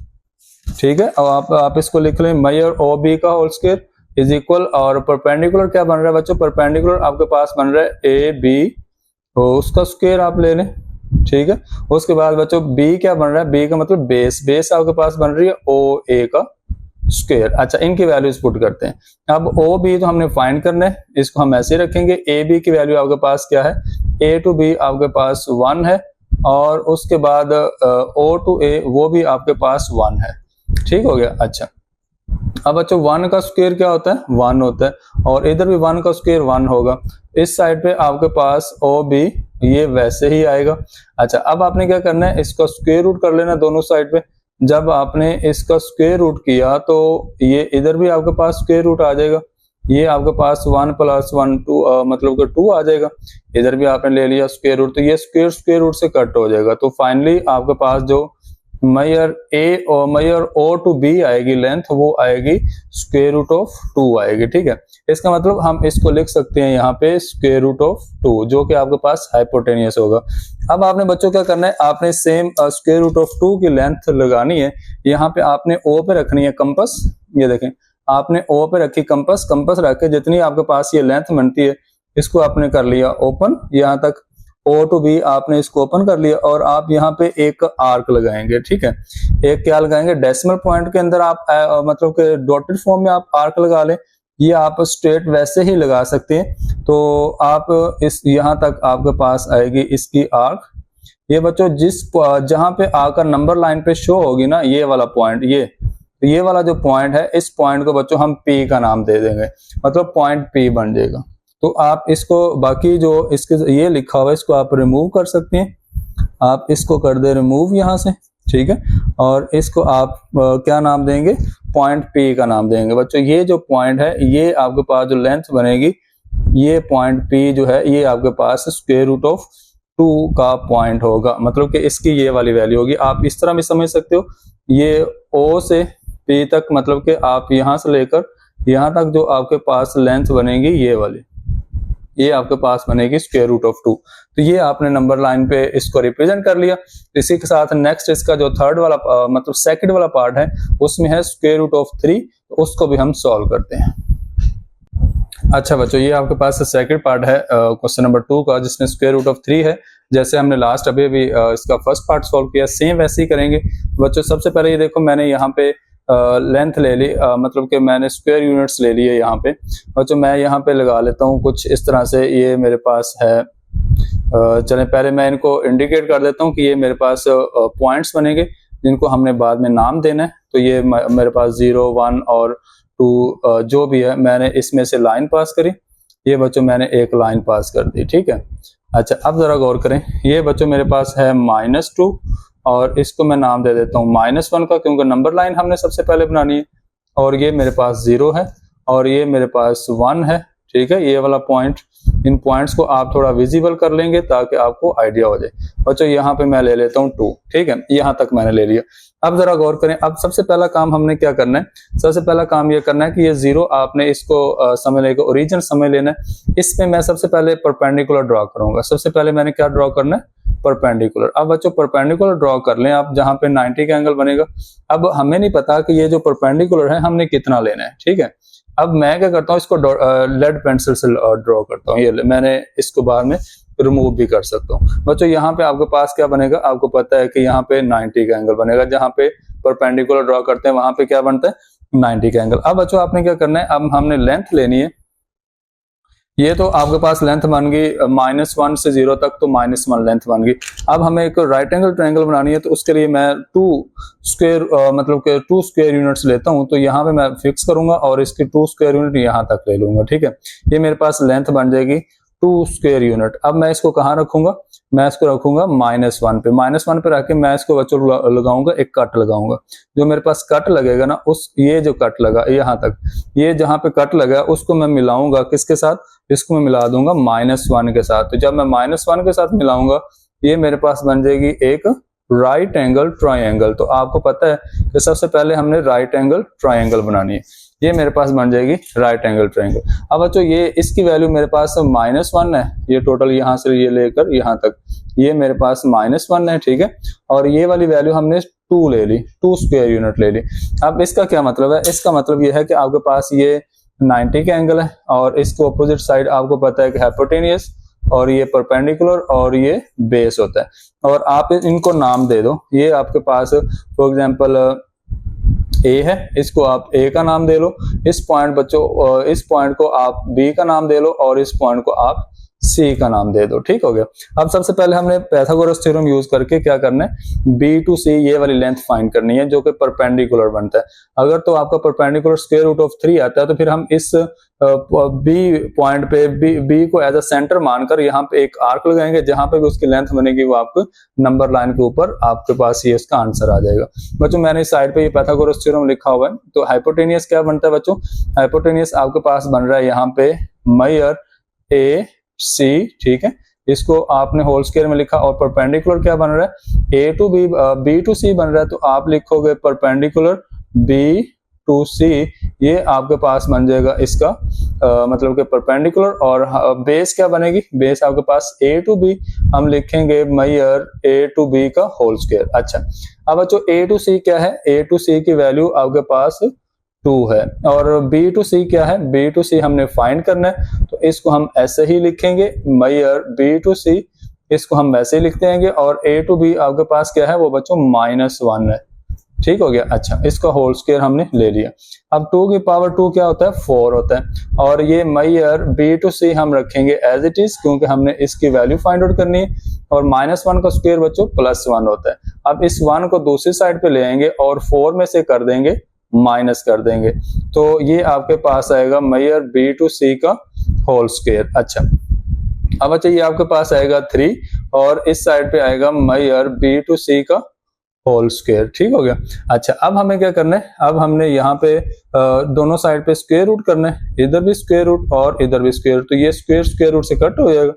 ठीक है। और आप इसको लिख लें मेजर ओ बी का होल स्क्वायर इज इक्वल, और परपेंडिकुलर क्या बन रहा है बच्चों, परपेंडिकुलर आपके पास बन रहा है ए बी, तो उसका स्क्वायर आप ले लें, ठीक है। उसके बाद बच्चों बी क्या बन रहा है, बी का मतलब बेस आपके पास बन रही है ओ ए का स्क्वायर। अच्छा, इनकी वैल्यूज पुट करते हैं। अब ओ बी तो हमने फाइंड करना है, इसको हम ऐसे रखेंगे। ए बी की वैल्यू आपके पास क्या है, ए टू बी आपके पास 1 है, और उसके बाद ओ टू ए वो भी आपके पास 1 है। ठीक हो गया। अच्छा, अब बच्चों 1 का स्क्वायर क्या होता है, 1 होता है, और इधर भी 1 का स्क्वायर 1 होगा। इस साइड पे आपके पास ओ बी ये वैसे ही आएगा। अच्छा, अब आपने क्या करना है, इसका स्क्वायर रूट कर लेना दोनों साइड पे। जब आपने इसका स्क्वायर रूट किया तो ये इधर भी आपके पास स्क्वायर रूट आ जाएगा, ये आपके पास 1 + 1 2 मतलब कि 2 आ जाएगा। इधर भी आपने ले लिया स्क्वायर रूट, तो ये स्क्वायर रूट से कट हो जाएगा। तो फाइनली आपके पास जो मेजर ए और मेजर ओ टू बी आएगी लेंथ, वो आएगी स्क्वायर रूट ऑफ 2 आएगी। ठीक है, इसका मतलब हम इसको लिख सकते हैं यहाँ पे स्क्वायर रूट ऑफ 2, जो कि आपके पास हाइपोटेनियस होगा। अब आपने बच्चों क्या करना है, आपने सेम स्क्वायर रूट ऑफ 2 की लेंथ लगानी है। यहाँ पे आपने ओ पे रखनी है कंपास, ये देखें आपने ओ पे रखी कंपास रख के जितनी आपके पास ये लेंथ बनती है इसको आपने कर लिया ओपन, यहाँ तक ओ टू बी आपने इसको ओपन कर लिया, और आप यहाँ पे एक आर्क लगाएंगे। ठीक है, एक क्या लगाएंगे, डेसिमल पॉइंट के अंदर आप मतलब के डॉटेड फॉर्म में आप आर्क लगा लें, ये आप स्ट्रेट वैसे ही लगा सकते हैं। तो आप इस यहाँ तक आपके पास आएगी इसकी आर्क। ये बच्चों जहां पे आकर नंबर लाइन पे शो होगी ना ये वाला पॉइंट, ये वाला जो पॉइंट है, इस पॉइंट को बच्चों हम पी का नाम दे देंगे, मतलब पॉइंट पी बन जाएगा। तो आप इसको बाकी जो इसके ये लिखा हुआ है इसको आप रिमूव कर सकते हैं, आप इसको कर दे रिमूव यहाँ से, ठीक है। और इसको आप क्या नाम देंगे, पॉइंट पी का नाम देंगे। बच्चों ये जो पॉइंट है ये आपके पास जो लेंथ बनेगी, ये पॉइंट पी जो है ये आपके पास स्क्वायर रूट ऑफ 2 का पॉइंट होगा, मतलब कि इसकी ये वाली वैल्यू होगी। आप इस तरह भी समझ सकते हो, ये ओ से पी तक मतलब कि आप यहां से लेकर यहां तक जो आपके पास लेंथ बनेगी ये वाली, ये आपके पास बनेगी स्क्वायर रूट ऑफ 2। तो ये आपने नंबर लाइन पे इसको रिप्रेजेंट कर लिया। इसी के साथ नेक्स्ट इसका जो थर्ड वाला मतलब सेकंड वाला पार्ट है उसमें है स्क्वायर रूट ऑफ 3, उसको भी हम सॉल्व करते हैं। अच्छा बच्चों, ये आपके पास सेकंड पार्ट है क्वेश्चन नंबर 2 का, जिसमें स्क्वायर रूट ऑफ 3 है। जैसे हमने लास्ट अभी इसका फर्स्ट पार्ट सॉल्व किया, सेम वैसे ही करेंगे बच्चों। सबसे पहले ये देखो मैंने यहाँ पे लेंथ ले ली, मतलब कि मैंने स्क्वायर यूनिट्स ले लिए यहाँ पे बच्चों। मैं यहाँ पे लगा लेता हूँ कुछ इस तरह से, ये मेरे पास है चलें पहले मैं इनको इंडिकेट कर देता हूँ कि ये मेरे पास पॉइंट्स बनेंगे जिनको हमने बाद में नाम देना है। तो ये मेरे पास 0 1 और 2 जो भी है मैंने इसमें से लाइन पास करी, ये बच्चों मैंने एक लाइन पास कर दी। ठीक है, अच्छा अब जरा गौर करें, ये बच्चों मेरे पास है -2 और इसको मैं नाम दे देता हूँ -1 का, क्योंकि नंबर लाइन हमने सबसे पहले बनानी है। और ये मेरे पास 0 है और ये मेरे पास 1 है। ठीक है, ये वाला पॉइंट, इन पॉइंट्स को आप थोड़ा विजिबल कर लेंगे ताकि आपको आइडिया हो जाए। बच्चों यहाँ पे मैं ले लेता हूँ 2, ठीक है, यहाँ तक मैंने ले लिया। अब जरा गौर करें, अब सबसे पहला काम हमने क्या करना है, सबसे पहला काम ये करना है कि ये 0 आपने इसको समय लेकर ओरिजिन समय लेना है। इसमें मैं सबसे पहले परपेंडिकुलर ड्रॉ करूंगा। सबसे पहले मैंने क्या ड्रॉ करना है, परपेंडिकुलर। अब बच्चों परपेंडिकुलर ड्रॉ कर लें आप, जहां पे 90 का एंगल बनेगा। अब हमें नहीं पता कि ये जो परपेंडिकुलर है हमने कितना लेना है, ठीक है। अब मैं क्या करता हूँ, इसको लेड पेंसिल से ड्रॉ करता हूँ। ये मैंने इसको बाद में रिमूव भी कर सकता हूँ। बच्चों यहाँ पे आपके पास क्या बनेगा, आपको पता है कि यहाँ पे 90 का एंगल बनेगा। जहां पे परपेंडिकुलर ड्रॉ करते हैं वहां पे क्या बनता है, 90 का एंगल। अब बच्चों आपने क्या करना है, अब हमने लेंथ लेनी है। ये तो आपके पास लेंथ बन गई -1 से 0 तक, तो -1 लेंथ बन गई। अब हमें एक राइट एंगल ट्रायंगल बनानी है, तो उसके लिए मैं 2 स्क्वायर मतलब के 2 स्क्वायर यूनिट्स लेता हूं। तो यहाँ पे मैं फिक्स करूंगा और इसकी 2 स्क्वायर यूनिट यहाँ तक ले लूंगा, ठीक है। ये मेरे पास लेंथ बन जाएगी 2 स्क्वायर यूनिट। अब मैं इसको कहाँ रखूंगा, मैं इसको रखूंगा -1 पे। -1 पे रख के मैं इसको बच्चों लगाऊंगा, एक कट लगाऊंगा। जो मेरे पास कट लगेगा ना, उस ये जो कट लगा यहाँ तक, ये जहां पे कट लगा उसको मैं मिलाऊंगा किसके साथ, इसको मैं मिला दूंगा -1 के साथ। तो जब मैं -1 के साथ मिलाऊंगा, ये मेरे पास बन जाएगी एक राइट एंगल ट्रायंगल। तो आपको पता है कि सबसे पहले हमने राइट एंगल ट्रायंगल बनानी है। ये मेरे पास बन जाएगी राइट एंगल ट्रायंगल। अब बच्चों ये इसकी वैल्यू मेरे पास -1 है, ये टोटल यहाँ से ये लेकर यहाँ तक ये मेरे पास -1 है, ठीक है। और ये वाली वैल्यू हमने 2 ले ली, 2 स्क्वायर यूनिट ले ली। अब इसका क्या मतलब है, इसका मतलब ये है कि आपके पास ये 90 का एंगल है और इसको अपोजिट साइड आपको पता है कि हाइपोटेनियस, और ये परपेंडिकुलर और ये बेस होता है। और आप इनको नाम दे दो। ये आपके पास फॉर एग्जांपल ए है, इसको आप ए का नाम दे लो। इस पॉइंट बच्चों, इस पॉइंट को आप बी का नाम दे लो और इस पॉइंट को आप सी का नाम दे दो, ठीक हो गया। अब सबसे पहले हमने पाइथागोरस थ्योरम यूज करके क्या करना है, बी टू सी ये वाली लेंथ फाइंड करनी है जो कि परपेंडिकुलर बनता है। अगर तो आपका परपेंडिकुलर स्क्वायर रूट ऑफ 3 आता है, तो फिर हम इस बी पॉइंट पे बी को एज अ सेंटर मानकर यहाँ पे एक आर्क लगाएंगे, जहां पे भी उसकी लेंथ बनेगी वो आपको नंबर लाइन के ऊपर आपके पास ये उसका आंसर आ जाएगा। बच्चों मैंने इस साइड पे ये पाइथागोरस थ्योरम लिखा हुआ है। तो हाइपोटेनियस क्या बनता है बच्चों, हाइपोटेनियस आपके पास बन रहा है यहाँ पे मेजर ए सी, ठीक है। इसको आपने होल स्क्वायर में लिखा। और परपेंडिकुलर क्या बन रहा है, ए टू बी, बी टू सी बन रहा है, तो आप लिखोगे परपेंडिकुलर बी टू सी। ये आपके पास बन जाएगा इसका मतलब कि परपेंडिकुलर। और बेस क्या बनेगी, बेस आपके पास ए टू बी, हम लिखेंगे मेजर ए टू बी का होल स्क्वायर। अच्छा अब बच्चों ए टू सी क्या है, ए टू सी की वैल्यू आपके पास 2 है। और बी टू सी क्या है, बी टू सी हमने फाइंड करना है, तो इसको हम ऐसे ही लिखेंगे मेजर बी टू सी, इसको हम वैसे ही लिखते हैं। और ए टू बी आपके पास क्या है वो बच्चों -1 है, ठीक हो गया। अच्छा इसका होल स्क्वायर हमने ले लिया। अब 2 की पावर 2 क्या होता है, 4 होता है। और ये मेजर बी टू सी हम रखेंगे एज इट इज, क्योंकि हमने इसकी वैल्यू फाइंड आउट करनी है। और -1 का स्क्वायर बच्चों +1 होता है। अब इस 1 को दूसरी साइड पे ले आएंगे और 4 में से कर देंगे माइनस कर देंगे, तो ये आपके पास आएगा मेजर बी टू सी का होल स्क्वायर। अच्छा अब अच्छा ये आपके पास आएगा 3 और इस साइड पे आएगा मेजर बी टू सी का होल स्क्वायर, ठीक हो गया। अच्छा अब हमें क्या करना है, अब हमने यहाँ पे दोनों साइड पे स्क्वायर रूट करना है, इधर भी स्क्वायर रूट और इधर भी स्क्वायर रूट। तो ये स्क्वायर रूट से कट हो जाएगा।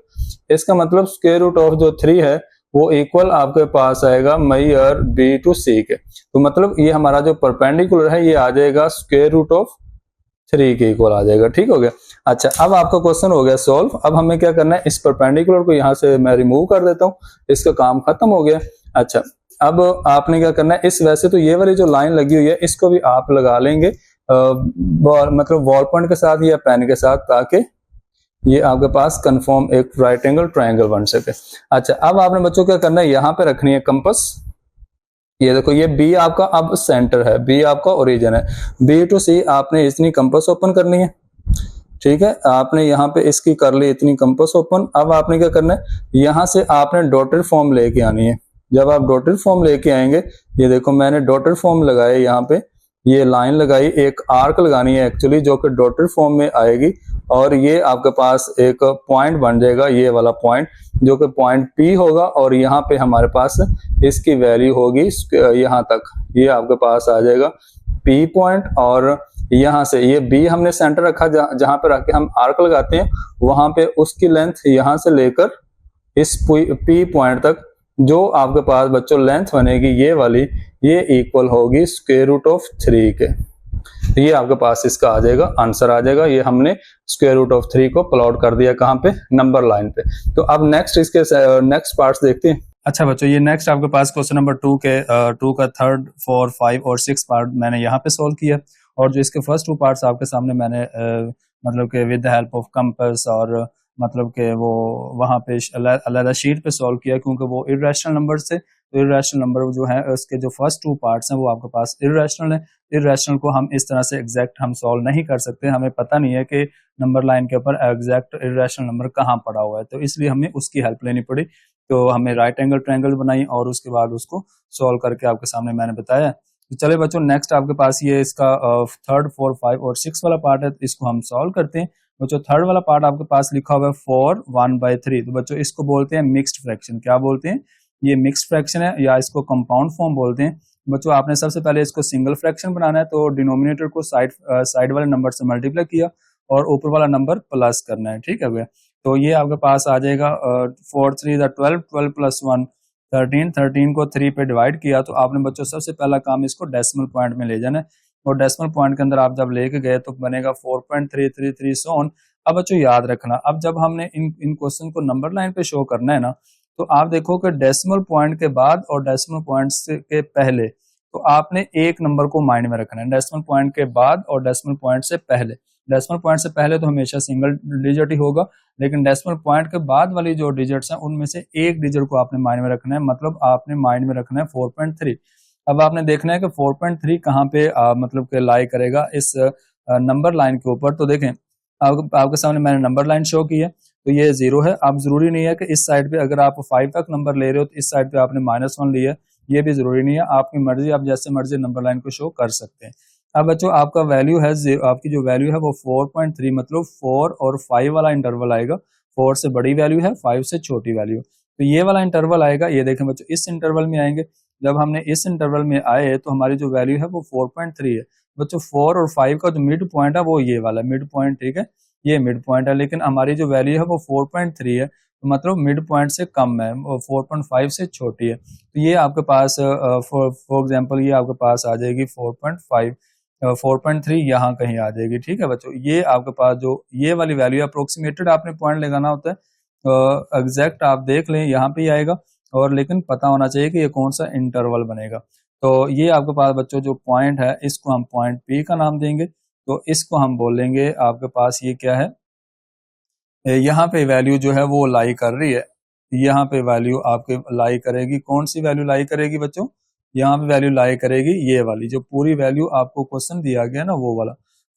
इसका मतलब स्क्वायर रूट ऑफ जो 3 है वो इक्वल आपके पास आएगा मेजर बी टू सी के। तो मतलब ये हमारा जो परपेंडिकुलर है ये आ जाएगा स्क्वायर रूट ऑफ 3 के इक्वल आ जाएगा, ठीक हो गया। अच्छा अब आपका क्वेश्चन हो गया सॉल्व। अब हमें क्या करना है, इस परपेंडिकुलर को यहाँ से मैं रिमूव कर देता हूँ, इसका काम खत्म हो गया। अच्छा अब आपने क्या करना है, इस वैसे तो ये वाली जो लाइन लगी हुई है इसको भी आप लगा लेंगे मतलब वॉल पॉइंट के साथ या पेन के साथ, ताकि ये आपके पास कंफर्म एक राइट एंगल ट्रायंगल बन सके। अच्छा अब आपने बच्चों क्या करना है, यहाँ पे रखनी है कंपास। ये देखो ये बी आपका अब सेंटर है, बी आपका ओरिजिन है। बी टू सी आपने इतनी कंपास ओपन करनी है, ठीक है। आपने यहाँ पे इसकी कर ली इतनी कंपास ओपन। अब आपने क्या करना है, यहाँ से आपने डॉटेड फॉर्म लेके आनी है। जब आप डॉटेड फॉर्म लेके आएंगे, ये देखो मैंने डॉटेड फॉर्म लगाया यहाँ पे, ये लाइन लगाई, एक आर्क लगानी है एक्चुअली जो कि डॉटेड फॉर्म में आएगी। और ये आपके पास एक पॉइंट बन जाएगा, ये वाला पॉइंट जो कि पॉइंट P होगा। और यहाँ पे हमारे पास इसकी वैल्यू होगी यहाँ तक, ये आपके पास आ जाएगा P पॉइंट। और यहाँ से ये बी हमने सेंटर रखा, जहां पे रख के हम आर्क लगाते हैं, वहां पे उसकी लेंथ यहाँ से लेकर इस पी पॉइंट तक जो आपके पास बच्चों लेंथ बनेगी ये वाली, ये इक्वल होगी स्क्वायर रूट ऑफ 3 के। तो ये आपके पास इसका आ जाएगा, आंसर आ जाएगा। ये हमने स्क्वायर रूट ऑफ 3 को प्लॉट कर दिया कहाँ पे, नंबर लाइन पे। तो अब नेक्स्ट इसके नेक्स्ट पार्ट्स देखते हैं। अच्छा बच्चों, ये नेक्स्ट आपके पास क्वेश्चन नंबर 2 का 3rd 4 5 और 6 पार्ट मैंने यहाँ पे सोल्व किया, और जो इसके फर्स्ट 2 पार्ट्स आपके सामने मैंने मतलब के with the help of compass और मतलब के वो वहाँ पे अलग शीट पे सॉल्व किया, क्योंकि वो इर्रेशनल नंबर थे। तो इर्रेशनल नंबर जो है उसके जो फर्स्ट 2 पार्ट्स हैं वो आपके पास इर्रेशनल है। इर्रेशनल को हम इस तरह से एग्जैक्ट हम सॉल्व नहीं कर सकते, हमें पता नहीं है कि नंबर लाइन के ऊपर एग्जैक्ट इर्रेशनल नंबर कहाँ पड़ा हुआ है, तो इसलिए हमें उसकी हेल्प लेनी पड़ी। तो हमने राइट एंगल ट्रायंगल बनाई और उसके बाद उसको सॉल्व करके आपके सामने मैंने बताया। तो चले बच्चों, नेक्स्ट आपके पास ये इसका 3rd 4 5 और 6 वाला पार्ट है, इसको हम सॉल्व करते हैं। बच्चों 3rd वाला पार्ट आपके पास लिखा हुआ है 4 1/3। तो बच्चों इसको बोलते हैं मिक्स्ड फ्रैक्शन। क्या बोलते हैं? ये मिक्स्ड फ्रैक्शन है, या इसको कंपाउंड फॉर्म बोलते हैं। बच्चों आपने सबसे पहले इसको सिंगल फ्रैक्शन बनाना है, तो डिनोमिनेटर को साइड वाले नंबर से मल्टीप्लाई किया और ऊपर वाला नंबर प्लस करना है, ठीक है भैया। तो ये आपके पास आ जाएगा 4 3 12, 12 + 1 13, 13 को 3 पे डिवाइड किया। तो आपने बच्चों सबसे पहला काम इसको डेसिमल पॉइंट में ले जाना है, और डेसिमल पॉइंट के अंदर आप जब लेके गए तो बनेगा 4.333 सोन। अब बच्चों याद रखना, अब जब हमने इन क्वेश्चन को नंबर लाइन पे शो करना है ना, तो आप देखो कि डेसिमल पॉइंट के बाद और डेसिमल पॉइंट के पहले, तो आपने एक नंबर को माइंड में रखना है। डेसिमल पॉइंट के बाद और डेसिमल पॉइंट से पहले, डेसिमल पॉइंट से पहले तो हमेशा सिंगल डिजिट ही होगा, लेकिन डेसिमल पॉइंट के बाद वाली जो डिजिट्स हैं उनमें से एक डिजिट को आपने माइंड में रखना है, मतलब आपने माइंड में रखना है 4.3। अब आपने देखना है कि 4.3 कहाँ पे मतलब के लाई करेगा इस नंबर लाइन के ऊपर। तो देखें आपके सामने मैंने नंबर लाइन शो की है, तो ये 0 है। अब जरूरी नहीं है कि इस साइड पे अगर आप 5 तक नंबर ले रहे हो तो इस साइड पे आपने -1 लिया, ये भी जरूरी नहीं है, आपकी मर्जी, आप जैसे मर्जी नंबर लाइन को शो कर सकते हैं। अब बच्चों आपका वैल्यू है, आपकी जो वैल्यू है वो 4.3, मतलब 4 और 5 वाला इंटरवल आएगा। 4 से बड़ी वैल्यू है, 5 से छोटी वैल्यू, तो ये वाला इंटरवल आएगा। ये देखें बच्चों, इस इंटरवल में आएंगे। जब हमने इस इंटरवल में आए तो हमारी जो वैल्यू है वो 4.3 है। बच्चों 4 और 5 का जो मिड पॉइंट है वो ये वाला मिड पॉइंट, ठीक है, ये मिड पॉइंट है, लेकिन हमारी जो वैल्यू है वो 4.3 है, तो मतलब मिड पॉइंट से कम है, 4.5 से छोटी है। तो ये आपके पास फॉर एग्जांपल ये आपके पास आ जाएगी 4.5, 4.3 यहाँ कहीं आ जाएगी, ठीक है बच्चों। ये आपके पास जो ये वाली वैल्यू अप्रोक्सीमेटेड आपने पॉइंट लगाना होता है, एग्जैक्ट आप देख लें यहाँ पे ही आएगा, और लेकिन पता होना चाहिए कि ये कौन सा इंटरवल बनेगा। तो ये आपके पास बच्चों जो पॉइंट है इसको हम पॉइंट पी का नाम देंगे। तो इसको हम बोलेंगे आपके पास ये क्या है, यहाँ पे वैल्यू जो है वो लाई कर रही है, यहाँ पे वैल्यू आपके लाई करेगी, कौन सी वैल्यू लाई करेगी बच्चों, यहाँ पे वैल्यू लाई करेगी ये वाली, जो पूरी वैल्यू आपको क्वेश्चन दिया गया ना वो वाला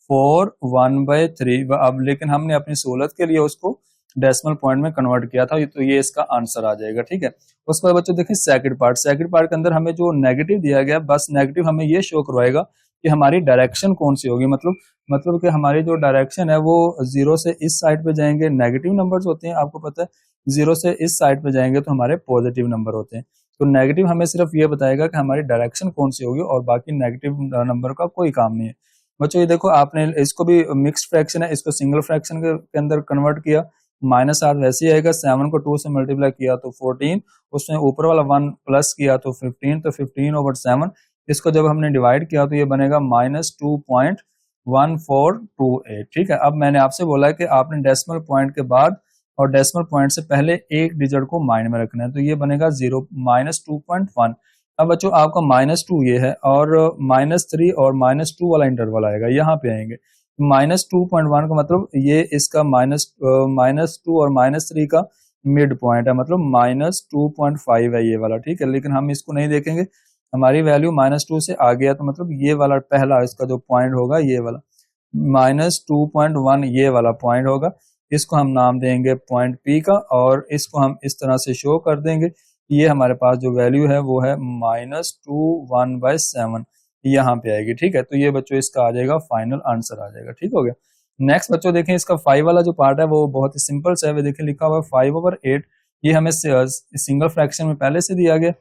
4 1/3। अब लेकिन हमने अपनी सहूलत के लिए उसको डेसिमल पॉइंट में कन्वर्ट किया था, तो ये इसका आंसर आ जाएगा, ठीक है। उसके बाद बच्चों देखिए सेकंड पार्ट के अंदर हमें जो नेगेटिव दिया गया, बस नेगेटिव हमें ये शो करवाएगा कि हमारी डायरेक्शन कौन सी होगी, मतलब कि हमारी जो डायरेक्शन है वो 0 से इस साइड पे जाएंगे, नेगेटिव नंबर्स होते हैं, आपको पता है 0 से इस साइड पे जाएंगे तो हमारे पॉजिटिव नंबर होते हैं। तो नेगेटिव हमें सिर्फ ये बताएगा कि हमारी डायरेक्शन कौन सी होगी, और बाकी नेगेटिव नंबर का कोई काम नहीं है। बच्चों ये देखो, आपने इसको भी मिक्स्ड फ्रैक्शन है, इसको सिंगल फ्रैक्शन के अंदर कन्वर्ट किया, -8 वैसे ही आएगा। 7 को 2 से मल्टीप्लाई किया तो 14, उसमें ऊपर वाला 1 प्लस किया तो 15, तो 15/7। इसको जब हमने डिवाइड किया तो ये बनेगा -2.1428, ठीक है। अब मैंने आपसे बोला है कि आपने डेसिमल पॉइंट के बाद और डेसिमल पॉइंट से पहले एक डिजिट को माइंड में रखना है, तो ये बनेगा 2.1। अब बच्चों आपका -2 ये है, और -3 और -2 वाला इंटरवल आएगा, यहाँ पे आएंगे। -2.1 का मतलब ये इसका -2 और -3 का मिड पॉइंट है, मतलब -2.5 है ये वाला, ठीक है। लेकिन हम इसको नहीं देखेंगे, हमारी वैल्यू -2 से आ गया, तो मतलब ये वाला पहला इसका जो पॉइंट होगा ये वाला -2.1 ये वाला पॉइंट होगा। इसको हम नाम देंगे पॉइंट पी का, और इसको हम इस तरह से शो कर देंगे। ये हमारे पास जो वैल्यू है वो है -2 1/7 यहाँ पे आएगी, ठीक है। तो ये बच्चों इसका आ जाएगा, फाइनल आंसर आ जाएगा, ठीक हो गया। नेक्स्ट बच्चों देखें, इसका 5 वाला जो पार्ट है वो बहुत ही सिंपल सा है। देखिए लिखा हुआ है 5/8, ये हमें सिंगल फ्रैक्शन में पहले से दिया गया,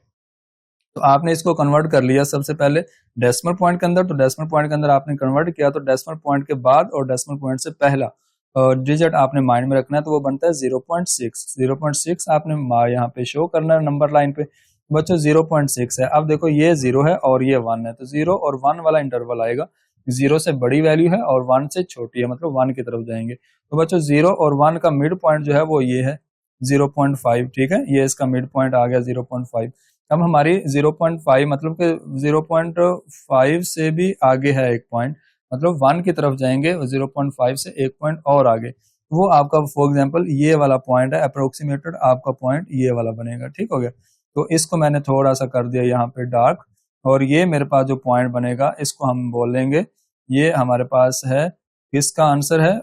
तो आपने इसको कन्वर्ट कर लिया सबसे पहले डेसिमल पॉइंट के अंदर, तो डेसिमल पॉइंट के अंदर आपने कन्वर्ट किया, तो डेसिमल पॉइंट के बाद और डेसिमल पॉइंट से पहला डिजिट आपने माइंड में रखना है, तो वो बनता है 0.6। 0.6 आपने यहाँ पे शो करना है नंबर लाइन पे। बच्चों 0.6 है, अब देखो ये 0 है और ये 1 है, तो 0 और 1 वाला इंटरवल आएगा। 0 से बड़ी वैल्यू है और 1 से छोटी है, मतलब 1 की तरफ जाएंगे। तो बच्चों 0 और 1 का मिड पॉइंट जो है वो ये है 0.5, ठीक है, ये इसका मिड पॉइंट आ गया 0.5। अब हमारी 0.5 मतलब कि 0.5 से भी आगे है एक पॉइंट, मतलब 1 की तरफ जाएंगे 0.5 से एक पॉइंट और आगे, वो आपका फॉर एग्जांपल ये वाला पॉइंट है, अप्रोक्सीमेटेड आपका पॉइंट ये वाला बनेगा, ठीक हो गया। तो इसको मैंने थोड़ा सा कर दिया यहाँ पे डार्क, और ये मेरे पास जो पॉइंट बनेगा इसको हम बोलेंगे, ये हमारे पास है, इसका आंसर है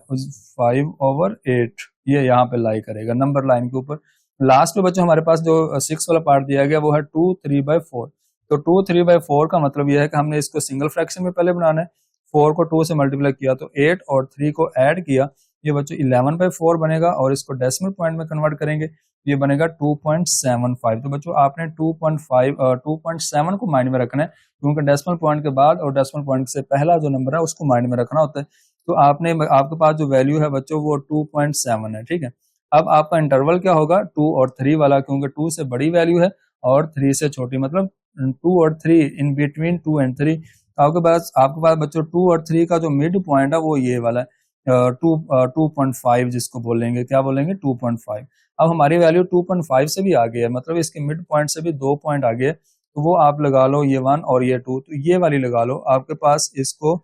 5/8, ये यहाँ पे लाई करेगा नंबर लाइन के ऊपर। लास्ट में बच्चों हमारे पास जो 6 वाला पार्ट दिया गया वो है 2 3/4। तो 2 3/4 का मतलब यह है कि हमने इसको सिंगल फ्रैक्शन में पहले बनाना है, 4 को 2 से मल्टीप्लाई किया तो 8 और 3 को ऐड किया, ये बच्चों 11/4 बनेगा, और इसको डेसिमल पॉइंट में कन्वर्ट करेंगे, ये बनेगा 2.75। तो बच्चों आपने 2.7 को माइंड में रखना है, क्योंकि डेसिमल पॉइंट के बाद और डेसिमल पॉइंट से पहला जो नंबर है उसको माइंड में रखना होता है। तो आपके पास जो वैल्यू है बच्चों वो 2.7 है, ठीक है। अब आपका इंटरवल क्या होगा, 2 और 3 वाला, क्योंकि 2 से बड़ी वैल्यू है और 3 से छोटी, मतलब 2 और 3, इन बिटवीन 2 एंड 3। आपके पास बच्चों 2 और 3 का जो मिड पॉइंट है वो ये वाला है, 2.5 जिसको बोलेंगे, क्या बोलेंगे, 2.5। अब हमारी वैल्यू 2.5 से भी आगे है, मतलब इसके मिड पॉइंट से भी 2 पॉइंट आगे है, तो वो आप लगा लो ये 1 और ये 2, तो ये वाली लगा लो आपके पास। इसको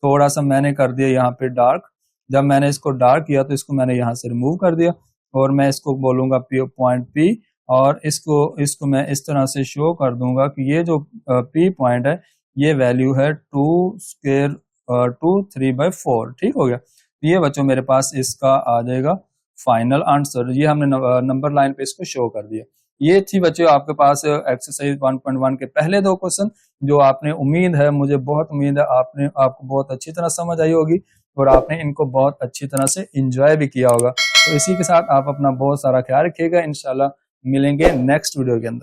थोड़ा सा मैंने कर दिया यहाँ पे डार्क, जब मैंने इसको डार्क किया तो इसको मैंने यहाँ से रिमूव कर दिया, और मैं इसको बोलूंगा पॉइंट पी, और इसको मैं इस तरह से शो कर दूंगा कि ये जो पी पॉइंट है ये वैल्यू है 3/4, ठीक हो गया। ये बच्चों मेरे पास इसका आ जाएगा फाइनल आंसर, ये हमने नंबर लाइन पे इसको शो कर दिया। ये थी बच्चों आपके पास एक्सरसाइज 1.1 के पहले 2 क्वेश्चन, जो आपने, उम्मीद है, मुझे बहुत उम्मीद है आपको बहुत अच्छी तरह समझ आई होगी, और आपने इनको बहुत अच्छी तरह से एंजॉय भी किया होगा। तो इसी के साथ आप अपना बहुत सारा ख्याल रखिएगा, इंशाल्लाह मिलेंगे नेक्स्ट वीडियो के अंदर।